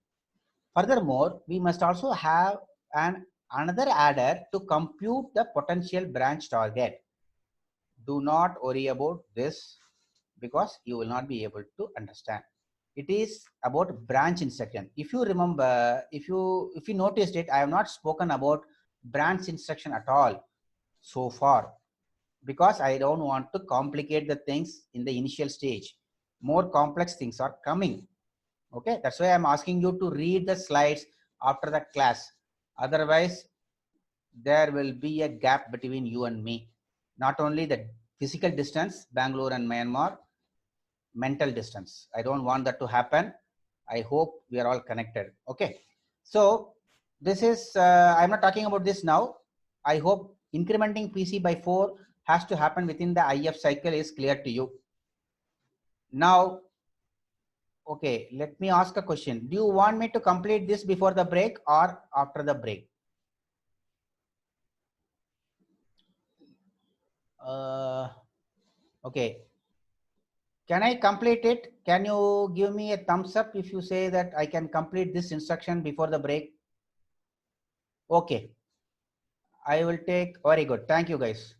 Furthermore, we must also have another adder to compute the potential branch target. Do not worry about this because you will not be able to understand. It is about branch instruction. If you remember, if you noticed it, I have not spoken about branch instruction at all so far because I don't want to complicate the things in the initial stage. More complex things are coming. Okay, that's why I'm asking you to read the slides after the class. Otherwise, there will be a gap between you and me. Not only the physical distance, Bangalore and Myanmar, mental distance. I don't want that to happen. I hope we are all connected. Okay. So this is, I'm not talking about this now. I hope incrementing PC by 4 has to happen within the IF cycle is clear to you. Now, okay, let me ask a question. Do you want me to complete this before the break or after the break? Okay. Can I complete it? Can you give me a thumbs up if you say that I can complete this instruction before the break? Okay. I will take, very good. Thank you guys.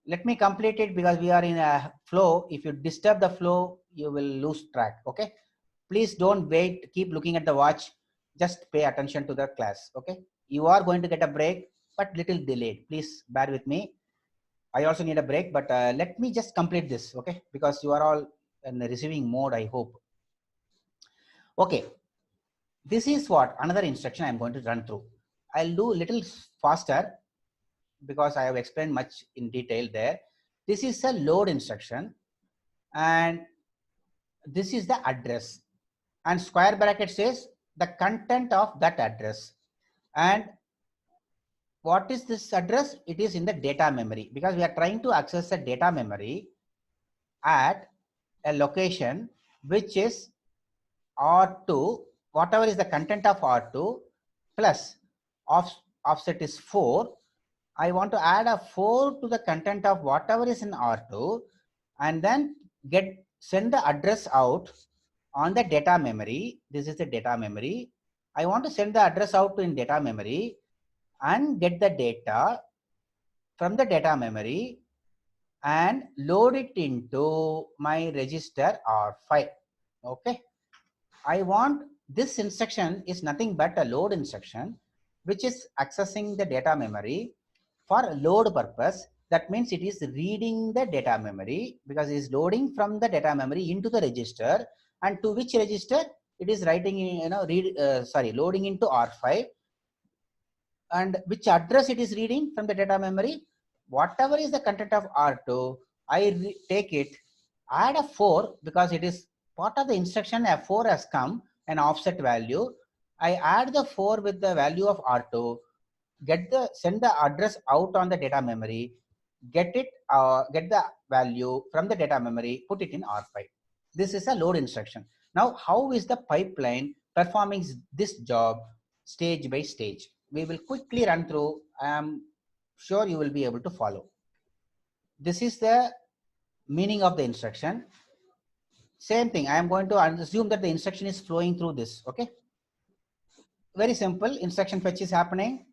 Let me complete it because we are in a flow. If you disturb the flow, you will lose track. Okay. Please don't wait. Keep looking at the watch. Just pay attention to the class. Okay. You are going to get a break, but little delayed. Please bear with me. I also need a break, but let me just complete this. Okay. Because you are all in the receiving mode, I hope. Okay. This is what another instruction I'm going to run through. I'll do a little faster because I have explained much in detail there. This is a load instruction and this is the address, and square bracket says the content of that address. And what is this address? It is in the data memory because we are trying to access the data memory at a location which is R2, whatever is the content of R2 plus offset is 4. I want to add a 4 to the content of whatever is in R2 and then send the address out on the data memory. This is the data memory. I want to send the address out in data memory and get the data from the data memory and load it into my register R5. Okay. I want this instruction is nothing but a load instruction which is accessing the data memory for load purpose. That means it is reading the data memory because it is loading from the data memory into the register, and to which register it is writing, loading into R5, and which address it is reading from the data memory. Whatever is the content of R2, I take it, add a 4 because it is part of the instruction. A 4 has come, an offset value. I add the 4 with the value of R2, send the address out on the data memory, get the value from the data memory, put it in R5. This is a load instruction. Now, how is the pipeline performing this job stage by stage? We will quickly run through. I am sure you will be able to follow. This is the meaning of the instruction. Same thing. I am going to assume that the instruction is flowing through this. Okay. Very simple. Instruction fetch is happening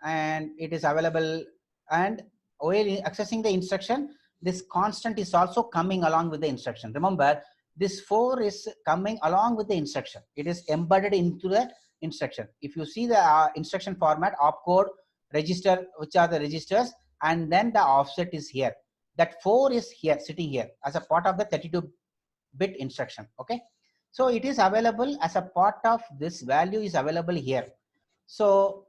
and it is available, and while accessing the instruction, this constant is also coming along with the instruction. Remember, this 4 is coming along with the instruction. It is embedded into the instruction. If you see the instruction format, opcode, register, which are the registers, and then the offset is here. That 4 is here, sitting here as a part of the 32-bit instruction. Okay, so it is available as a part of this value is available here. So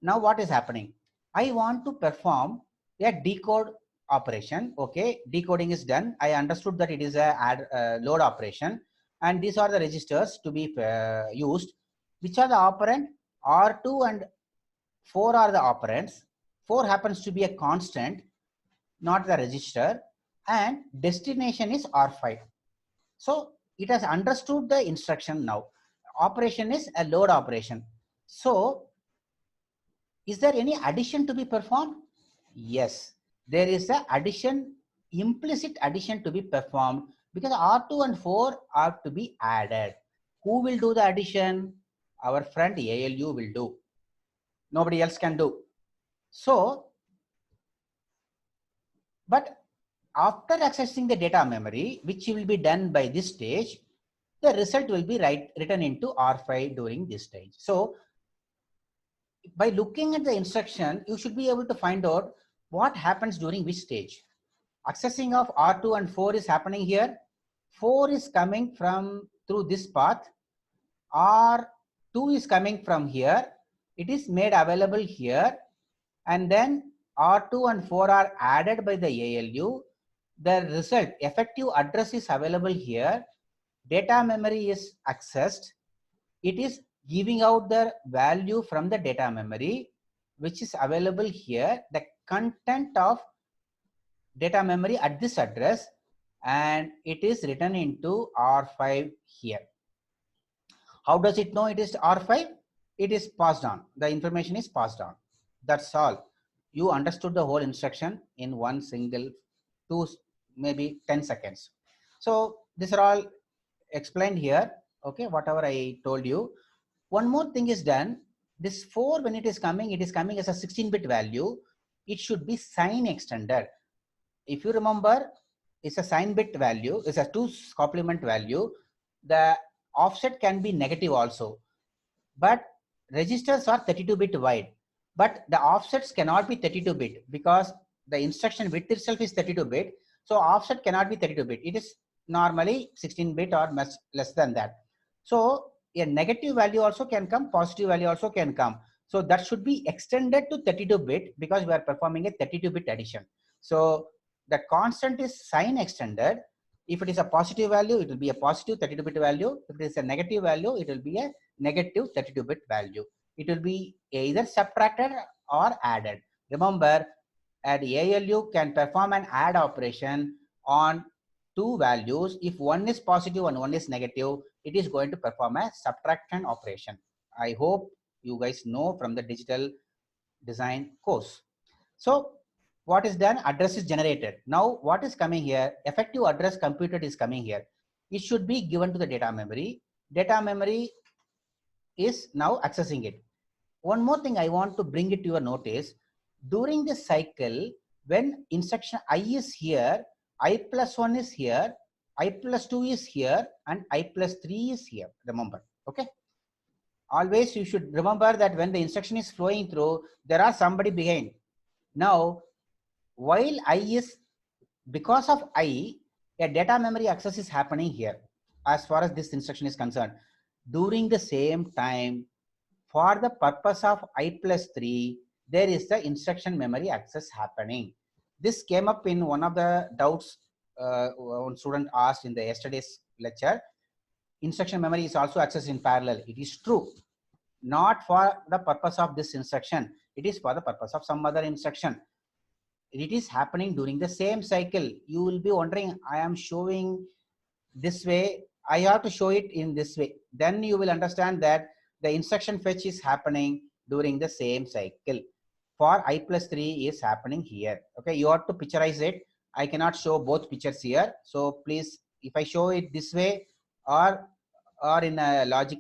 now what is happening? I want to perform a decode operation. Okay, decoding is done. I understood that it is a load operation, and these are the registers to be used. Which are the operand? R2 and 4 are the operands. 4 happens to be a constant, not the register, and destination is R5. So it has understood the instruction now. Operation is a load operation. So is there any addition to be performed? Yes, there is a addition, implicit addition to be performed, because R2 and 4 are to be added. Who will do the addition? Our friend ALU will do. Nobody else can do. So, but after accessing the data memory, which will be done by this stage, the result will be written into R5 during this stage. So by looking at the instruction, you should be able to find out what happens during which stage. Accessing of R2 and 4 is happening here. 4 is coming from through this path. R2 is coming from here. It is made available here. And then R2 and 4 are added by the ALU. The result, effective address is available here. Data memory is accessed. It is giving out the value from the data memory, which is available here, the content of data memory at this address, and it is written into R5 here. How does it know it is R5? It is passed on. The information is passed on. That's all. You understood the whole instruction in one single, maybe 10 seconds. So these are all explained here. Okay, whatever I told you. One more thing is done. This 4, when it is coming as a 16-bit value. It should be sign extended. If you remember, it's a sign bit value, it's a 2's complement value. The offset can be negative also, but registers are 32-bit wide, but the offsets cannot be 32-bit because the instruction width itself is 32-bit. So offset cannot be 32-bit. It is normally 16-bit or much less than that. So a negative value also can come, positive value also can come. So that should be extended to 32-bit because we are performing a 32-bit addition. So the constant is sign extended. If it is a positive value, it will be a positive 32-bit value. If it is a negative value, it will be a negative 32-bit value. It will be either subtracted or added. Remember, an ALU can perform an add operation on two values. If one is positive and one is negative, it is going to perform a subtraction operation. I hope you guys know from the digital design course. So what is done? Address is generated. Now what is coming here? Effective address computed is coming here. It should be given to the data memory. Data memory is now accessing it. One more thing I want to bring it to your notice. During this cycle, when instruction I is here, I plus 1 is here, I plus 2 is here, and I plus 3 is here. Remember, okay? Always you should remember that when the instruction is flowing through, there are somebody behind. Now, while I is, because of I, a data memory access is happening here as far as this instruction is concerned. During the same time, for the purpose of I plus 3, there is the instruction memory access happening. This came up in one of the doubts one student asked in the yesterday's lecture. Instruction memory is also accessed in parallel. It is true. Not for the purpose of this instruction. It is for the purpose of some other instruction. It is happening during the same cycle. You will be wondering, I am showing this way, I have to show it in this way. Then you will understand that the instruction fetch is happening during the same cycle. For I plus 3 is happening here. Okay, you have to picturize it. I cannot show both pictures here. So please, if I show it this way or in a logic,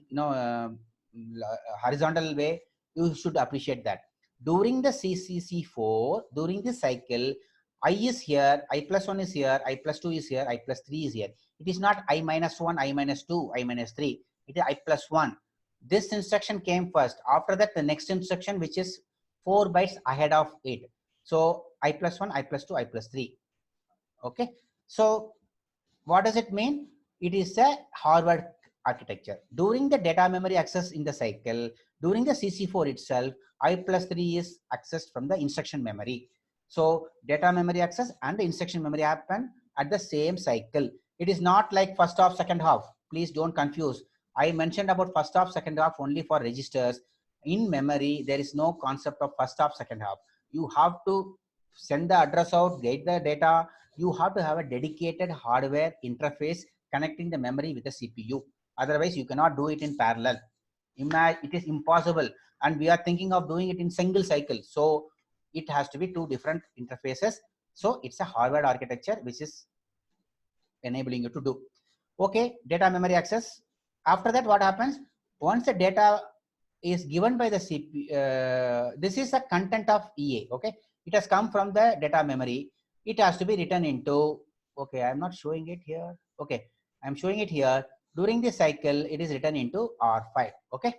horizontal way, you should appreciate that. During the CCC4, during this cycle, I is here, I plus 1 is here, I plus 2 is here, I plus 3 is here. It is not I minus 1, I minus 2, I minus 3. It is I plus 1. This instruction came first. After that, the next instruction, which is 4 bytes ahead of it. So I plus 1, I plus 2, I plus 3. Okay. So what does it mean? It is a Harvard architecture. During the data memory access in the cycle, during the CC4 itself, I plus 3 is accessed from the instruction memory. So data memory access and the instruction memory happen at the same cycle. It is not like first half, second half. Please don't confuse. I mentioned about first half, second half only for registers. In memory, there is no concept of first half, second half. You have to send the address out, get the data. You have to have a dedicated hardware interface connecting the memory with the CPU. Otherwise, you cannot do it in parallel. It is impossible. And we are thinking of doing it in single cycle. So it has to be two different interfaces. So it's a hardware architecture which is enabling you to do. Okay, data memory access. After that, what happens? Once the data is given by the CPU, this is the content of EA. Okay, it has come from the data memory. It has to be written into, okay, I'm not showing it here. Okay, I'm showing it here. During this cycle, it is written into R5. Okay,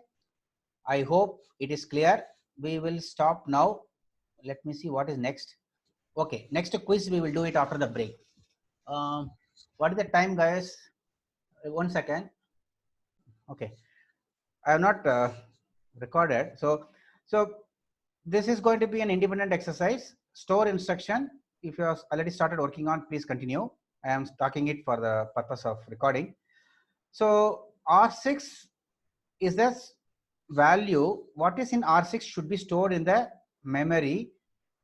I hope it is clear. We will stop now. Let me see what is next. Okay, next quiz, we will do it after the break. What is the time, guys? 1 second. Okay, I have not recorded. So this is going to be an independent exercise. Store instruction. If you have already started working on, please continue. I am talking it for the purpose of recording. So R6 is this value. What is in R6 should be stored in the memory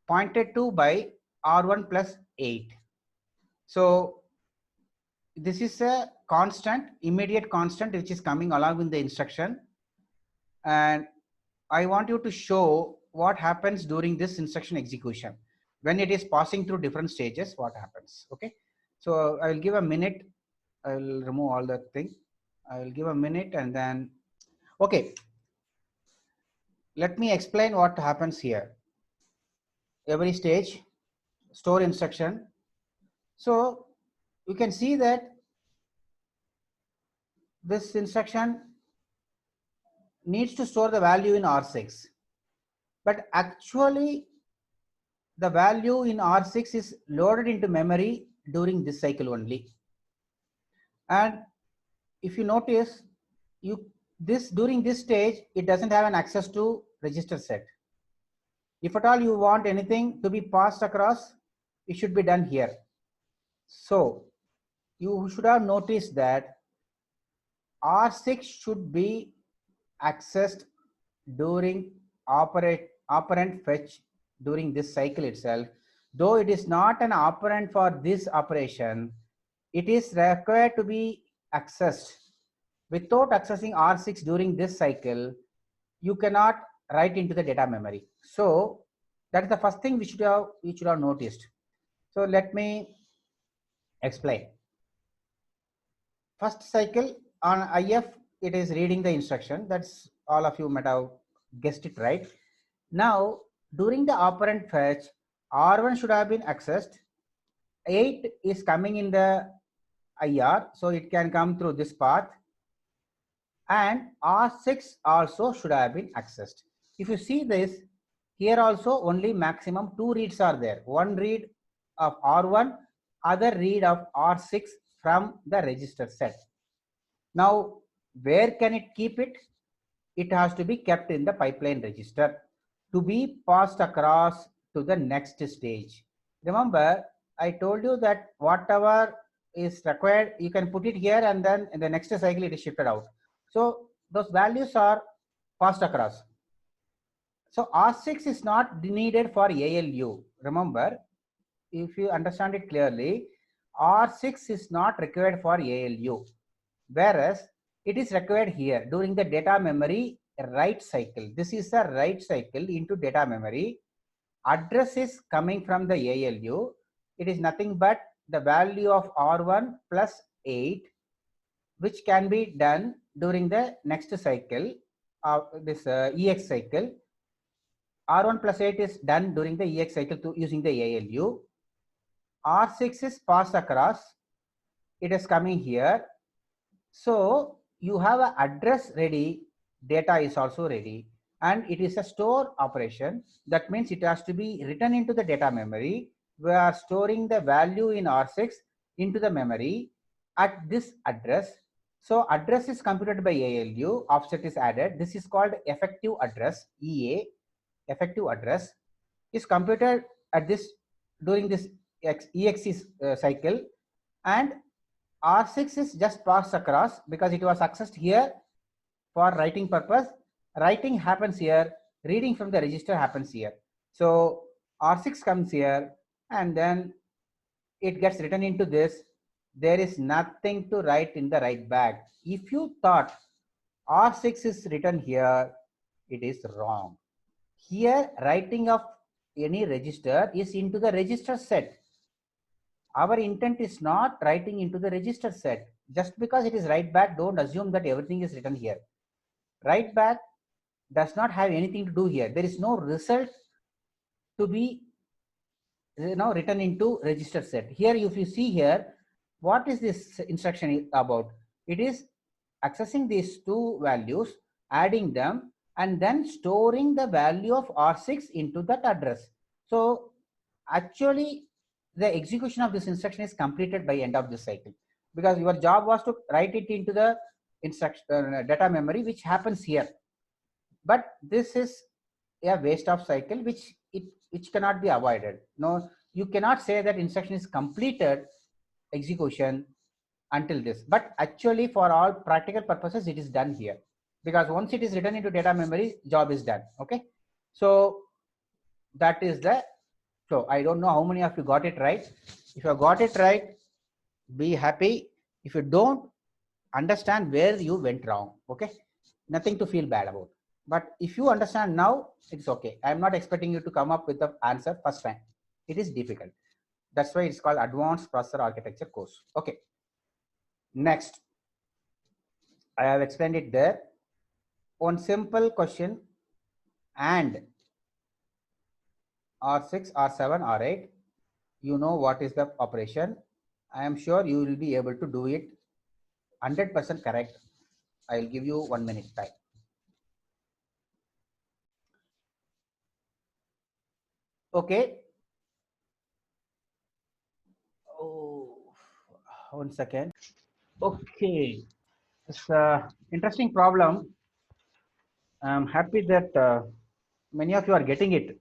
pointed to by R1 plus 8. So this is a constant, immediate constant, which is coming along with the instruction. And I want you to show what happens during this instruction execution. When it is passing through different stages, what happens? Okay. So I will give a minute. I will remove all the thing. I will give a minute and then, okay. Let me explain what happens here. Every stage, store instruction. So you can see that this instruction needs to store the value in R6. But actually, the value in R6 is loaded into memory during this cycle only. And if you notice, during this stage, it doesn't have an access to register set. If at all you want anything to be passed across, it should be done here. So you should have noticed that R6 should be accessed during operand fetch during this cycle itself. Though it is not an operand for this operation, it is required to be accessed. Without accessing R6 during this cycle, you cannot write into the data memory. So that is the first thing we should have noticed. So let me explain. First cycle on IF, it is reading the instruction. That's all of you might have guessed it right. Now during the operand fetch, R1 should have been accessed. 8 is coming in the IR, so it can come through this path. And R6 also should have been accessed. If you see this, here also only maximum 2 reads are there. One read of R1, other read of R6 from the register set. Now, where can it keep it? It has to be kept in the pipeline register to be passed across to the next stage. Remember, I told you that whatever is required, you can put it here and then in the next cycle it is shifted out. So those values are passed across. So R6 is not needed for ALU. Remember, if you understand it clearly, R6 is not required for ALU, whereas it is required here during the data memory write cycle. This is the write cycle into data memory. Address is coming from the ALU. It is nothing but the value of R1 plus 8, which can be done during the next cycle of this EX cycle. R1 plus 8 is done during the EX cycle using the ALU. R6 is passed across. It is coming here. So you have an address ready data is also ready, and it is a store operation. That means it has to be written into the data memory. We are storing the value in R6 into the memory at this address. So address is computed by ALU, offset is added. This is called effective address, EA. Effective address is computed at this during this EXE cycle, and R6 is just passed across because it was accessed here for writing purpose. Writing happens here, reading from the register happens here. So R6 comes here and then it gets written into this. There is nothing to write in the write back. If you thought R6 is written here, it is wrong. Here writing of any register is into the register set. Our intent is not writing into the register set. Just because it is write back, don't assume that everything is written here. Write back does not have anything to do here. There is no result to be written into register set. Here, if you see here, what is this instruction about? It is accessing these two values, adding them, and then storing the value of R6 into that address. So actually, the execution of this instruction is completed by end of this cycle, because your job was to write it into the instruction data memory, which happens here. But this is a waste of cycle which cannot be avoided. No, you cannot say that instruction is completed execution until this, but actually for all practical purposes it is done here, because once it is written into data memory, job is done. Okay, so that is the flow. I don't know how many of you got it right. If you have got it right, be happy. If you don't, understand where you went wrong. Okay, nothing to feel bad about. But if you understand now, it's okay. I'm not expecting you to come up with the answer first time. It is difficult. That's why it's called Advanced Processor Architecture course. Okay. Next, I have explained it there. One simple question, and R6, R7, R8. You know what is the operation. I am sure you will be able to do it 100% correct. I will give you 1 minute time. Okay. Oh, 1 second. Okay. It's an interesting problem. I'm happy that many of you are getting it,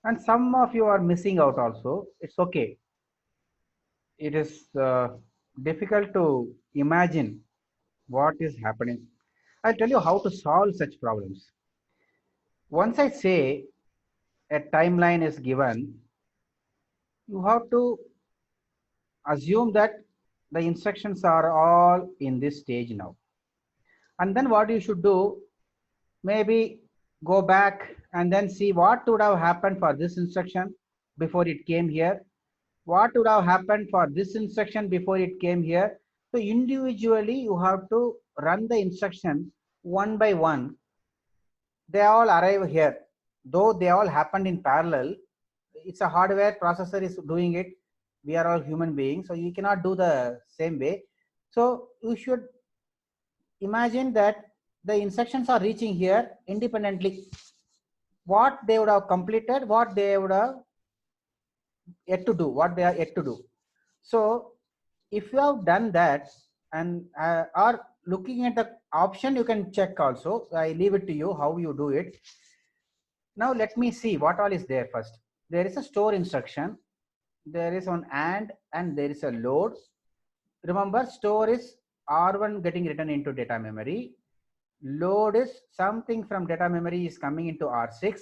and some of you are missing out also. It's okay. It is difficult to imagine what is happening. I'll tell you how to solve such problems. Once I say a timeline is given, you have to assume that the instructions are all in this stage now. And then what you should do, maybe go back and then see what would have happened for this instruction before it came here, what would have happened for this instruction before it came here. So individually you have to run the instruction one by one. They all arrive here, though they all happened in parallel. It's a hardware processor is doing it. We are all human beings, so you cannot do the same way. So you should imagine that the instructions are reaching here independently. What they would have completed, what they would have yet to do, what they are yet to do. So if you have done that and are looking at the option, you can check also. I leave it to you how you do it. Now let me see what all is there first. There is a store instruction. There is an and there is a load. Remember, store is R1 getting written into data memory. Load is something from data memory is coming into R6,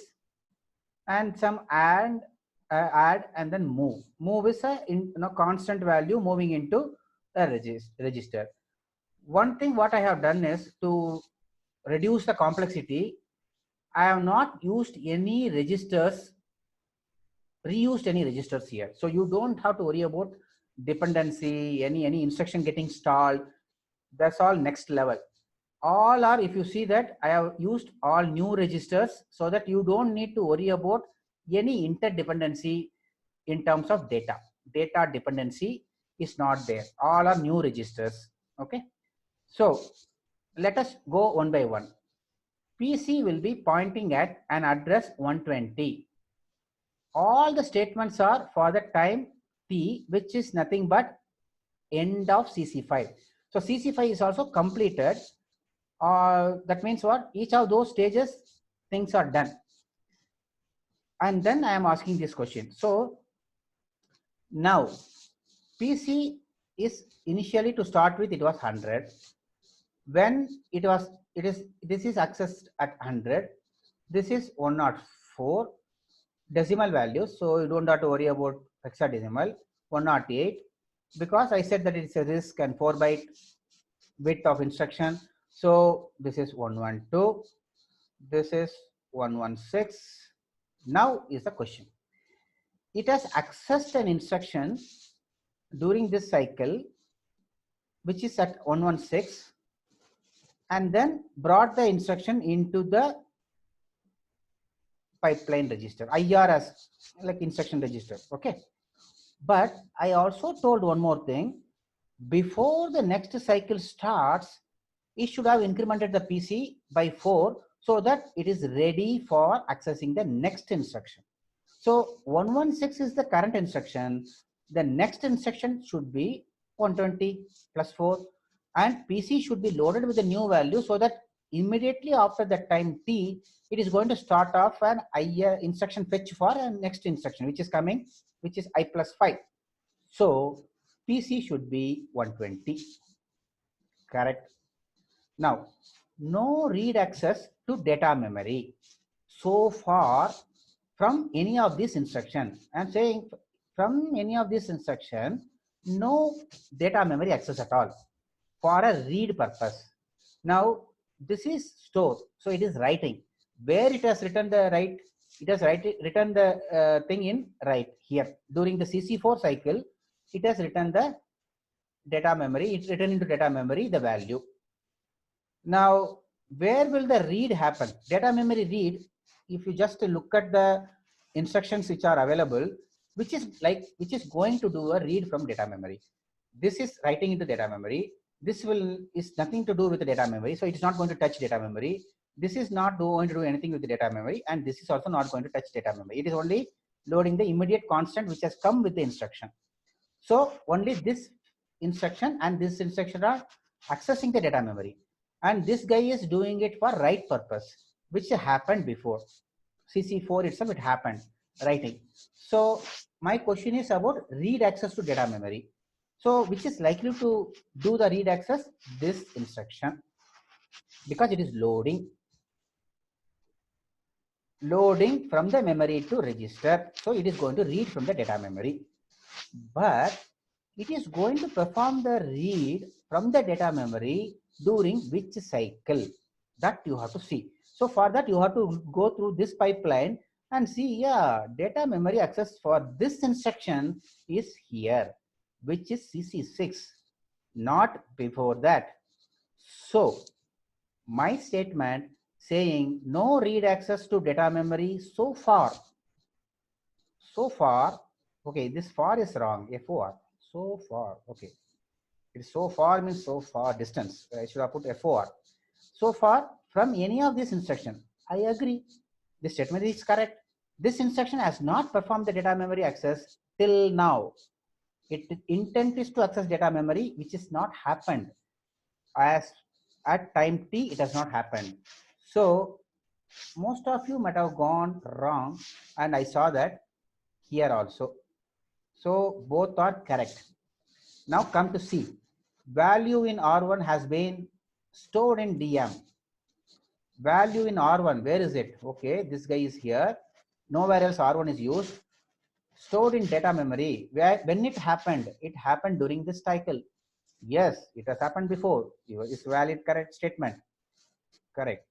and some add and then move. Move is a constant value moving into a register. One thing what I have done is to reduce the complexity. I have not used any registers, reused any registers here. So you don't have to worry about dependency, any instruction getting stalled. That's all next level. All are, if you see that I have used all new registers, so that you don't need to worry about any interdependency in terms of data. Data dependency is not there. All are new registers. Okay. So let us go one by one. PC will be pointing at an address 120. All the statements are for the time t, which is nothing but end of CC5. So CC5 is also completed. That means what? Each of those stages, things are done. And then I am asking this question. So now PC is initially, to start with, it was 100. When this is accessed at 100. This is 104 decimal values, so you don't have to worry about hexadecimal. 108, because I said that it's a RISC and 4 byte width of instruction. So this is 112, this is 116. Now is the question. It has accessed an instruction during this cycle, which is at 116, and then brought the instruction into the pipeline register, IR as like instruction register. Okay. But I also told one more thing. Before the next cycle starts, it should have incremented the PC by 4 so that it is ready for accessing the next instruction. So 116 is the current instruction. The next instruction should be 120 plus 4, and PC should be loaded with a new value so that immediately after that time t, it is going to start off an instruction fetch for a next instruction, which is coming, which is I plus 5. So PC should be 120. Correct. Now, no read access to data memory so far from any of these instructions. I am saying from any of these instructions, no data memory access at all for a read purpose. Now, this is store, so it is writing. Where it has written the write, it has written the thing in write here. During the CC4 cycle, it has written the data memory, it's written into data memory the value. Now, where will the read happen? Data memory read, if you just look at the instructions which are available, which is going to do a read from data memory. This is writing into data memory. This is nothing to do with the data memory, so it's not going to touch data memory. This is not going to do anything with the data memory, and this is also not going to touch data memory. It is only loading the immediate constant which has come with the instruction. So only this instruction and this instruction are accessing the data memory, and this guy is doing it for write purpose, which happened before. CC4 itself, it happened, writing. So my question is about read access to data memory. So which is likely to do the read access? This instruction, because it is loading from the memory to register. So it is going to read from the data memory. But it is going to perform the read from the data memory during which cycle? That you have to see. So for that, you have to go through this pipeline and see, yeah, data memory access for this instruction is here, which is CC6, not before that. So my statement saying no read access to data memory so far, okay, this far is wrong, FOR, so far, okay. It's so far means so far distance. I should have put FOR. So far from any of this instruction, I agree. This statement is correct. This instruction has not performed the data memory access till now. Its intent is to access data memory, which is not happened. As at time t, it has not happened. So most of you might have gone wrong, and I saw that here also. So both are correct. Now come to C. Value in R1 has been stored in DM. Value in R1, where is it? Okay, this guy is here. Nowhere else R1 is used. Stored in data memory. When it happened during this cycle. Yes, it has happened before. It's valid, correct statement. Correct.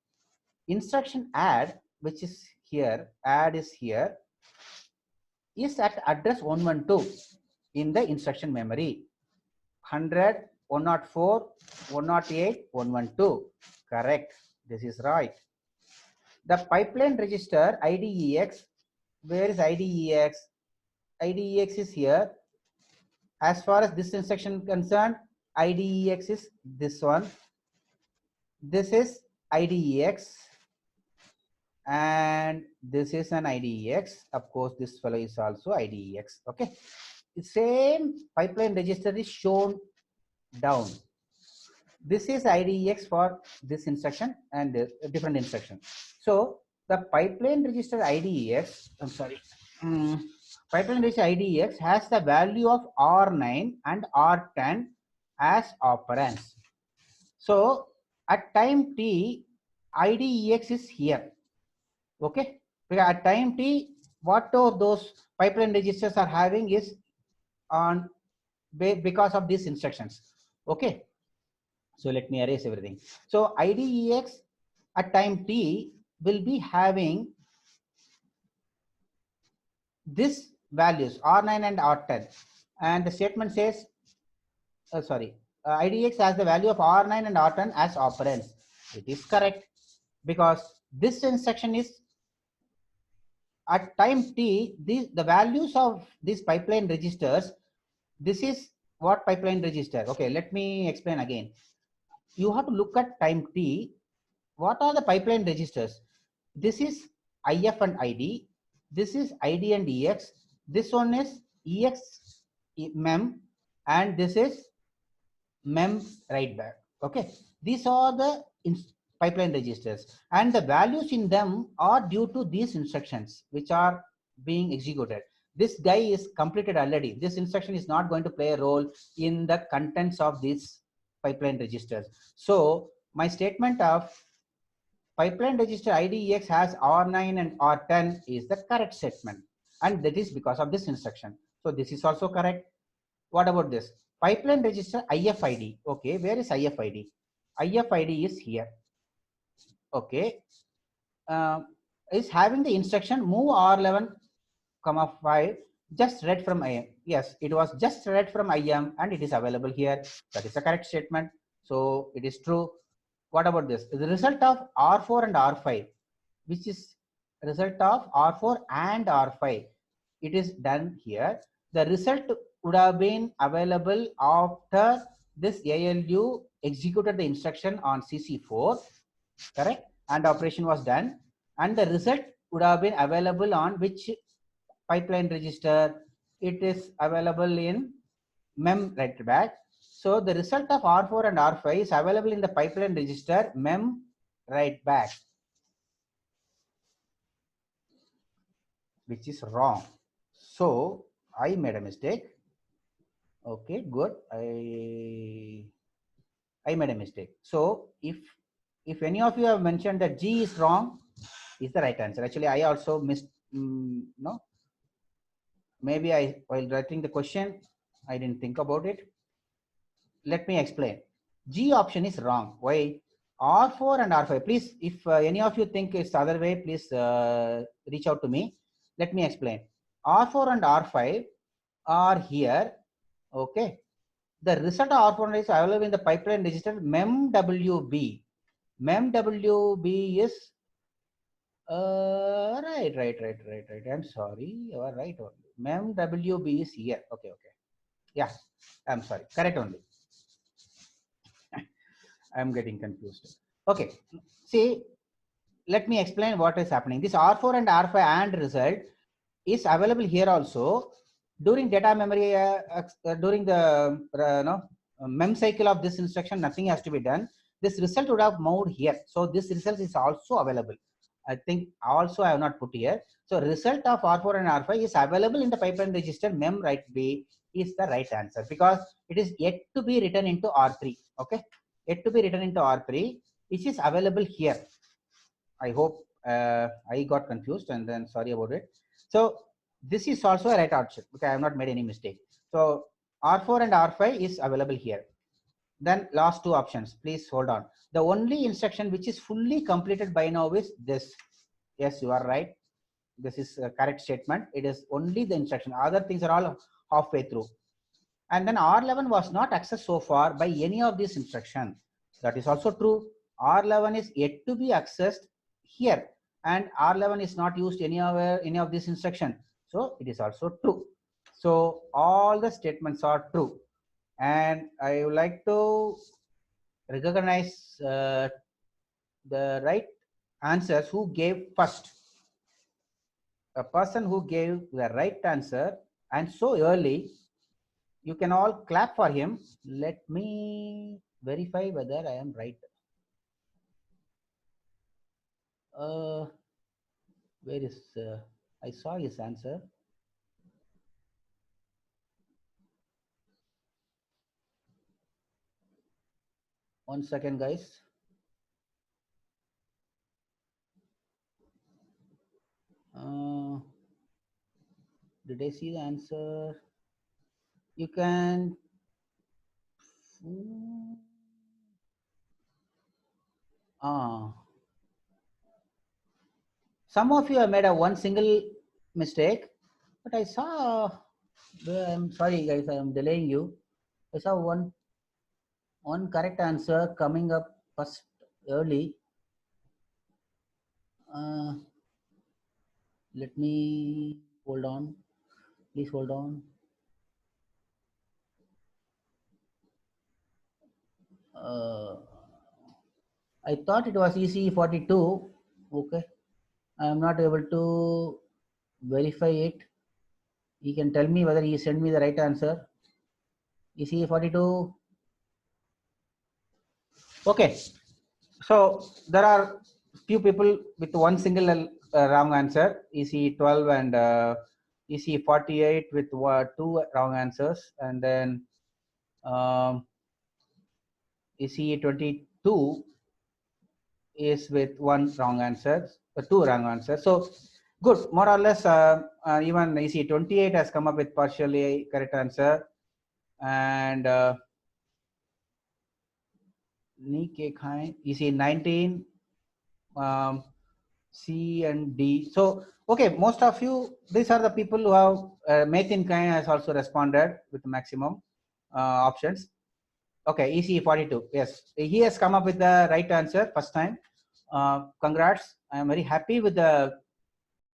Instruction add, which is here, add is here, is at address 112 in the instruction memory. 100, 104, 108, 112. Correct. This is right. The pipeline register IDEX. Where is IDEX? IDEX is here. As far as this instruction concerned, IDEX is this one. This is IDEX. and this is an IDEX. Of course, this fellow is also IDEX. Okay, the same pipeline register is shown down. This is IDEX for this instruction and different instruction. So the pipeline register IDEX, I'm sorry, pipeline register IDEX has the value of R9 and R10 as operands. So at time t, IDEX is here. Okay, because at time t, what those pipeline registers are having is on because of these instructions. Okay, so let me erase everything. So IDEX at time t will be having this values R9 and R10, and the statement says, IDEX has the value of R9 and R10 as operands. It is correct because this instruction is at time t, the values of these pipeline registers, this is what pipeline register. Okay, let me explain again. You have to look at time t. What are the pipeline registers? This is IF and ID. This is ID and EX. This one is EX mem, and this is mem write back. Okay, these are the pipeline registers, and the values in them are due to these instructions which are being executed. This guy is completed already. This instruction is not going to play a role in the contents of these pipeline registers. So my statement of pipeline register IDEX has R9 and R10 is the correct statement, and that is because of this instruction. So this is also correct. What about this? Pipeline register IFID. Okay, where is IFID? IFID is here. Okay, is having the instruction move R11, 5 just read from IM. Yes, it was just read from IM and it is available here. That is the correct statement. So it is true. What about this? The result of R4 and R5, which is result of R4 and R5. It is done here. The result would have been available after this ALU executed the instruction on CC4, correct? And operation was done. And the result would have been available on which pipeline register? It is available in mem write back. So the result of R4 and R5 is available in the pipeline register mem write back, which is wrong. So I made a mistake. Okay, good. I made a mistake. So if any of you have mentioned that G is wrong, is the right answer. Actually, I also missed. No, maybe while writing the question, I didn't think about it. Let me explain. G option is wrong. Why? R4 and R5. Please, if any of you think it's the other way, please reach out to me. Let me explain. R4 and R5 are here. Okay. The result of R4 is available in the pipeline register memwb. Memwb is right. I'm sorry. You are right only. Memwb is here. Okay. Yeah. I'm sorry. Correct only. I'm getting confused. Okay. See, let me explain what is happening. This R4 and R5 and result is available here also. During data memory, during the mem cycle of this instruction, nothing has to be done. This result would have moved here. So this result is also available. I think also I have not put here. So result of R4 and R5 is available in the pipeline register mem write B is the right answer because it is yet to be written into R3. Okay, yet to be written into R3, which is available here. I hope I got confused and then sorry about it. So this is also a right answer. Okay, I have not made any mistake. So R4 and R5 is available here. Then last two options, please hold on. The only instruction which is fully completed by now is this. Yes, you are right. This is a correct statement. It is only the instruction. Other things are all halfway through. And then R11 was not accessed so far by any of these instructions. That is also true. R11 is yet to be accessed here, and R11 is not used anywhere, any of this instruction. So it is also true. So all the statements are true. And I would like to recognize the right answers who gave first. A person who gave the right answer and so early, you can all clap for him. Let me verify whether I am right. Where is I saw his answer. One second, guys. Did I see the answer? You can. Some of you have made a one single mistake, but I saw. I'm sorry, guys. I am delaying you. I saw one correct answer coming up first early. Let me hold on. Please hold on. I thought it was ECE42. Okay. I am not able to verify it. He can tell me whether he sent me the right answer. ECE42. Okay. So there are few people with one single wrong answer, ECE12 and ECE48 with two wrong answers, and then ECE22 is with one wrong answer, two wrong answers. So good, more or less. Even ECE28 has come up with partially correct answer, and ECE19. C and D. So, okay, most of you, these are the people who have, Metin Kai has also responded with maximum options. Okay, ECE42, yes. He has come up with the right answer first time. Congrats. I am very happy with the